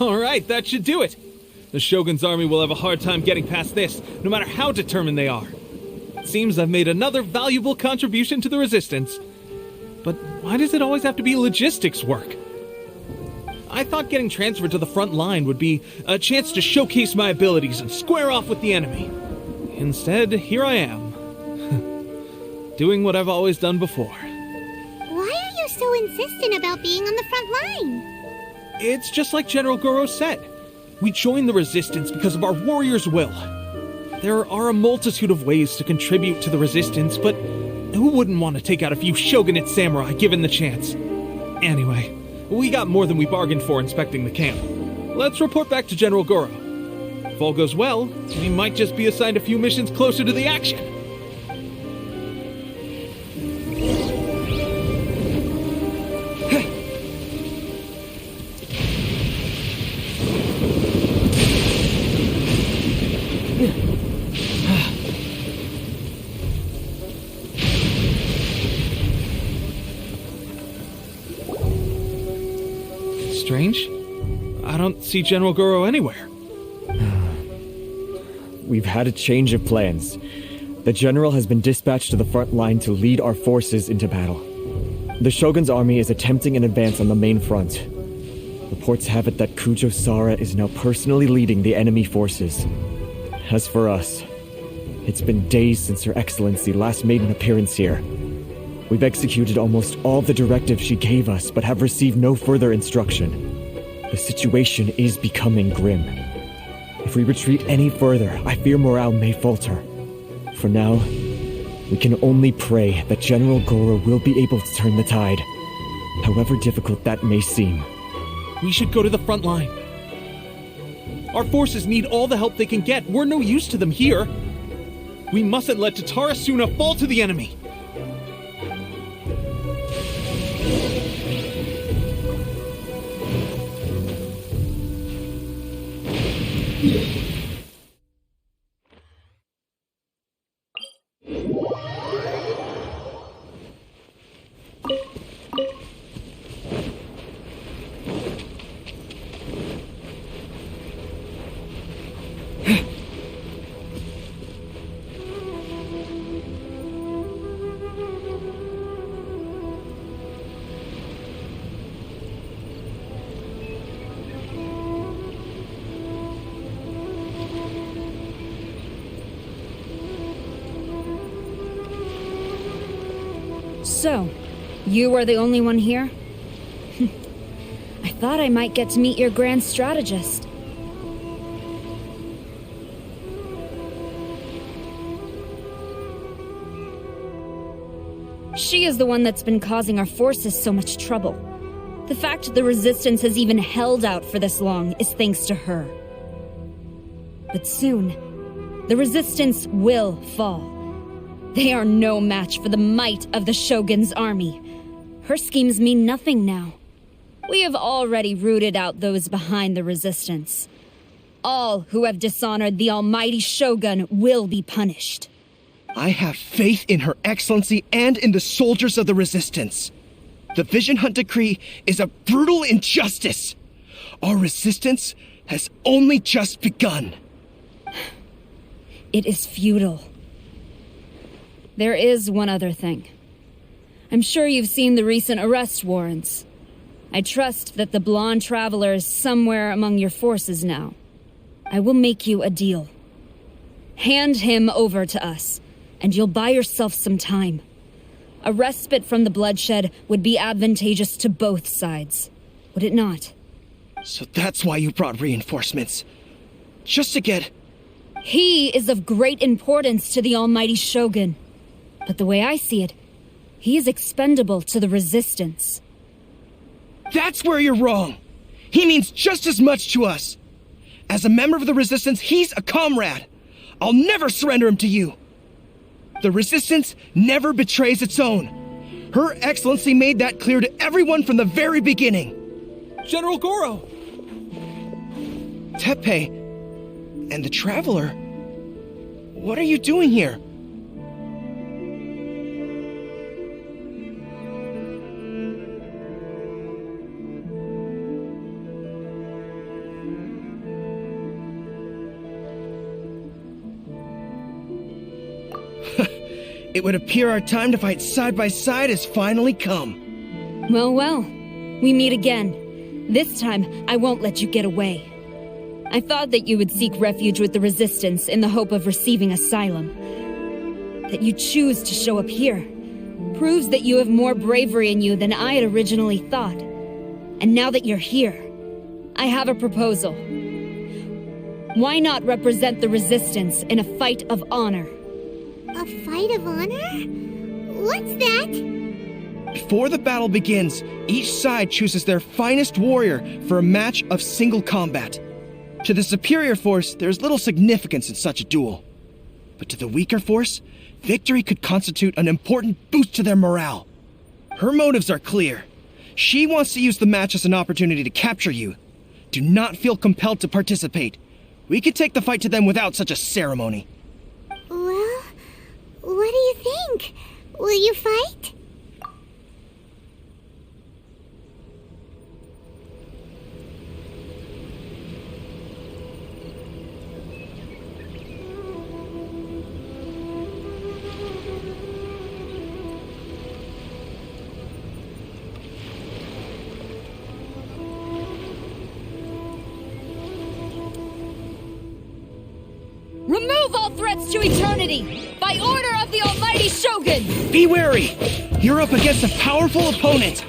Alright, that should do it. The Shogun's army will have a hard time getting past this, no matter how determined they are. It seems I've made another valuable contribution to the resistance. But why does it always have to be logistics work? I thought getting transferred to the front line would be a chance to showcase my abilities and square off with the enemy. Instead, here I am. Doing what I've always done before. Why are you so insistent about being on the front line? It's just like General Goro said. We joined the resistance because of our warrior's will. There are a multitude of ways to contribute to the resistance, but who wouldn't want to take out a few shogunate samurai given the chance? Anyway, we got more than we bargained for inspecting the camp. Let's report back to General Goro. If all goes well, we might just be assigned a few missions closer to the action. Strange. I don't see General Goro anywhere. We've had a change of plans. The general has been dispatched to the front line to lead our forces into battle. The Shogun's army is attempting an advance on the main front. Reports have it that Kujo Sara is now personally leading the enemy forces. As for us, it's been days since Her Excellency last made an appearance here. We've executed almost all the directives she gave us, but have received no further instruction. The situation is becoming grim. If we retreat any further, I fear morale may falter. For now, we can only pray that General Goro will be able to turn the tide, however difficult that may seem. We should go to the front line. Our forces need all the help they can get. We're no use to them here. We mustn't let Tatara Suna fall to the enemy. So, you are the only one here? I thought I might get to meet your grand strategist. She is the one that's been causing our forces so much trouble. The fact the Resistance has even held out for this long is thanks to her. But soon, the Resistance will fall. They are no match for the might of the Shogun's army. Her schemes mean nothing now. We have already rooted out those behind the Resistance. All who have dishonored the almighty Shogun will be punished. I have faith in Her Excellency and in the soldiers of the Resistance. The Vision Hunt Decree is a brutal injustice. Our resistance has only just begun. It is futile. There is one other thing. I'm sure you've seen the recent arrest warrants. I trust that the blonde traveler is somewhere among your forces now. I will make you a deal. Hand him over to us, and you'll buy yourself some time. A respite from the bloodshed would be advantageous to both sides, would it not? So that's why you brought reinforcements. Just to get... He is of great importance to the almighty Shogun. But the way I see it, he is expendable to the Resistance. That's where you're wrong. He means just as much to us. As a member of the Resistance, he's a comrade. I'll never surrender him to you. The Resistance never betrays its own. Her Excellency made that clear to everyone from the very beginning. General Goro! Teppei and the Traveler, what are you doing here? It would appear our time to fight side by side has finally come. Well, well. We meet again. This time, I won't let you get away. I thought that you would seek refuge with the Resistance in the hope of receiving asylum. That you choose to show up here proves that you have more bravery in you than I had originally thought. And now that you're here, I have a proposal. Why not represent the Resistance in a fight of honor? A fight of honor? What's that? Before the battle begins, each side chooses their finest warrior for a match of single combat. To the superior force, there's little significance in such a duel. But to the weaker force, victory could constitute an important boost to their morale. Her motives are clear. She wants to use the match as an opportunity to capture you. Do not feel compelled to participate. We could take the fight to them without such a ceremony. Well, what do you think? Will you fight? Remove all threats to eternity! By order of the almighty Shogun! Be wary! You're up against a powerful opponent!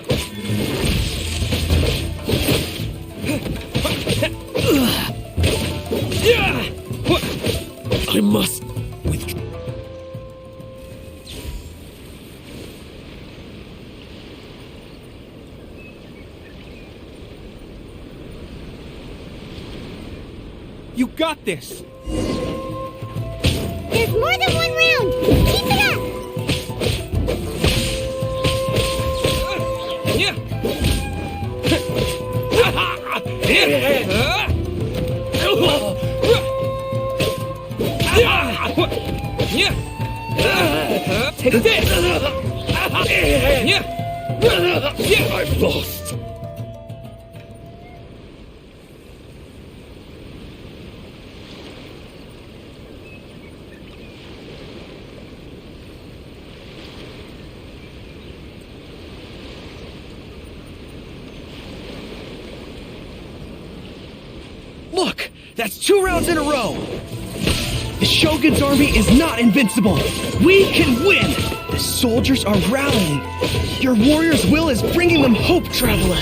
I must... You got this! There's more than one round! Keep it up! Take this! I've lost! Look! That's 2 rounds in a row! The Shogun's army is not invincible! We can win! The soldiers are rallying! Your warrior's will is bringing them hope, Traveler!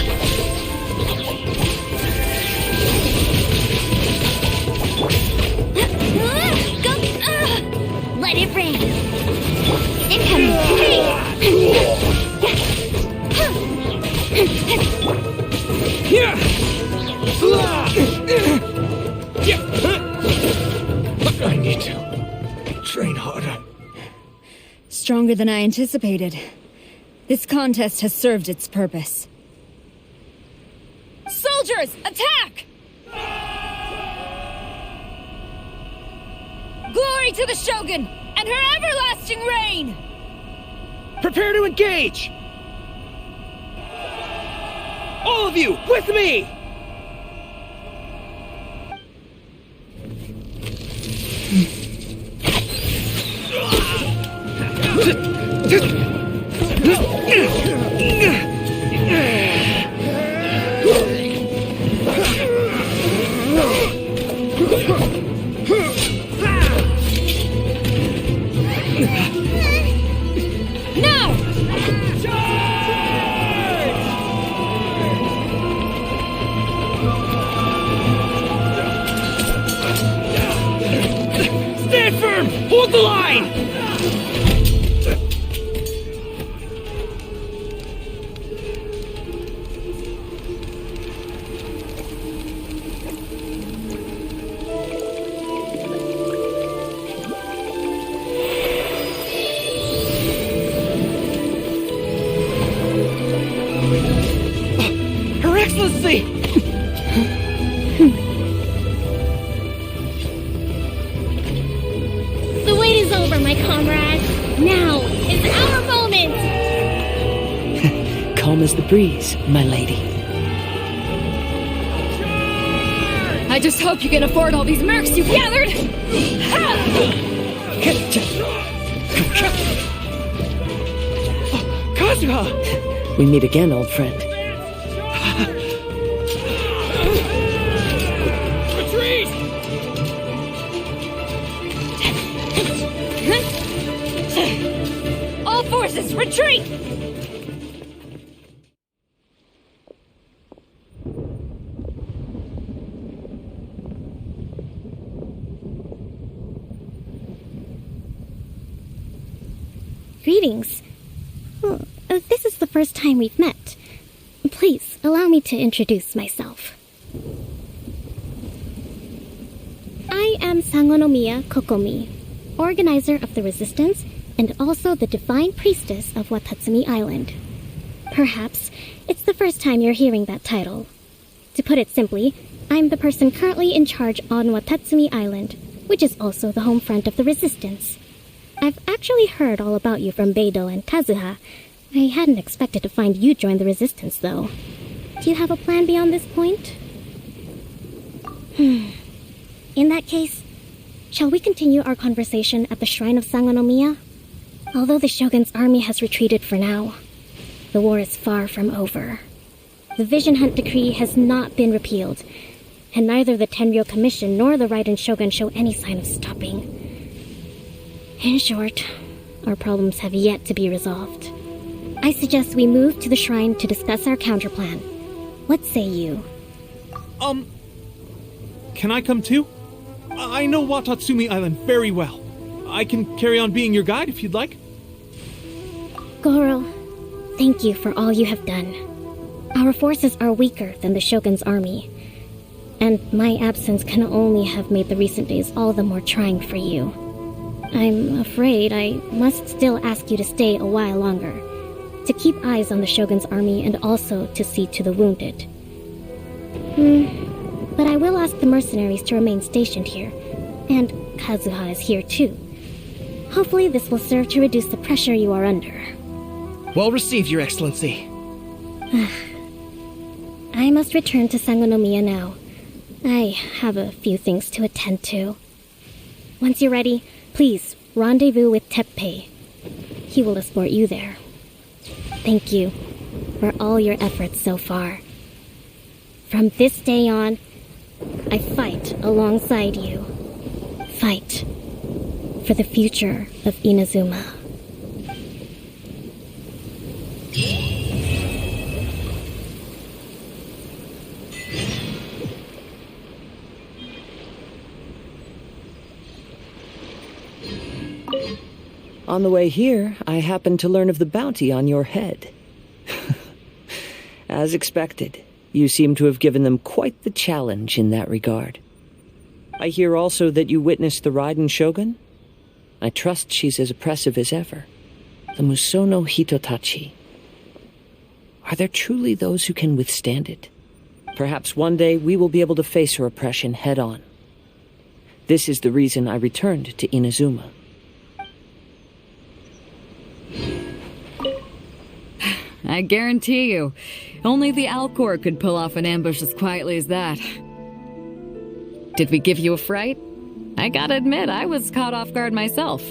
Let it rain! Incoming! I need to train harder. Stronger than I anticipated. This contest has served its purpose. Soldiers, attack! Glory to the Shogun and her everlasting reign! Prepare to engage! All of you, with me! Stand firm! Hold the line! Her Excellency! The wait is over, my comrades. Now is our moment! Calm as the breeze, my lady. I just hope you can afford all these mercs you've gathered! Kazuha! We meet again, old friend. Retreat! All forces, retreat! Greetings. This is the first time we've met. Please, allow me to introduce myself. I am Sangonomiya Kokomi, organizer of the Resistance and also the Divine Priestess of Watatsumi Island. Perhaps it's the first time you're hearing that title. To put it simply, I'm the person currently in charge on Watatsumi Island, which is also the home front of the Resistance. I've actually heard all about you from Beidou and Kazuha. I hadn't expected to find you join the Resistance, though. Do you have a plan beyond this point? In that case, shall we continue our conversation at the Shrine of Sangonomiya? Although the Shogun's army has retreated for now, the war is far from over. The Vision Hunt Decree has not been repealed, and neither the Tenryou Commission nor the Raiden Shogun show any sign of stopping. In short, our problems have yet to be resolved. I suggest we move to the shrine to discuss our counterplan. What say you? Can I come too? I know Watatsumi Island very well. I can carry on being your guide if you'd like. Goro, thank you for all you have done. Our forces are weaker than the Shogun's army, and my absence can only have made the recent days all the more trying for you. I'm afraid I must still ask you to stay a while longer, to keep eyes on the Shogun's army and also to see to the wounded. But I will ask the mercenaries to remain stationed here, and Kazuha is here too. Hopefully this will serve to reduce the pressure you are under. Well received, Your Excellency. I must return to Sangonomiya now. I have a few things to attend to. Once you're ready, please rendezvous with Teppei. He will escort you there. Thank you for all your efforts so far. From this day on, I fight alongside you. Fight for the future of Inazuma. On the way here, I happened to learn of the bounty on your head. As expected, you seem to have given them quite the challenge in that regard. I hear also that you witnessed the Raiden Shogun? I trust she's as oppressive as ever. The Musono Hitotachi. Are there truly those who can withstand it? Perhaps one day we will be able to face her oppression head-on. This is the reason I returned to Inazuma. I guarantee you, only the Alcor could pull off an ambush as quietly as that. Did we give you a fright? I gotta admit, I was caught off guard myself.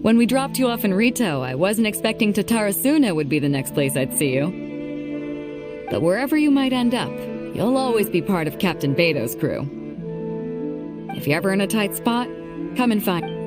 When we dropped you off in Rito, I wasn't expecting Tatarasuna would be the next place I'd see you. But wherever you might end up, you'll always be part of Captain Beto's crew. If you're ever in a tight spot, come and find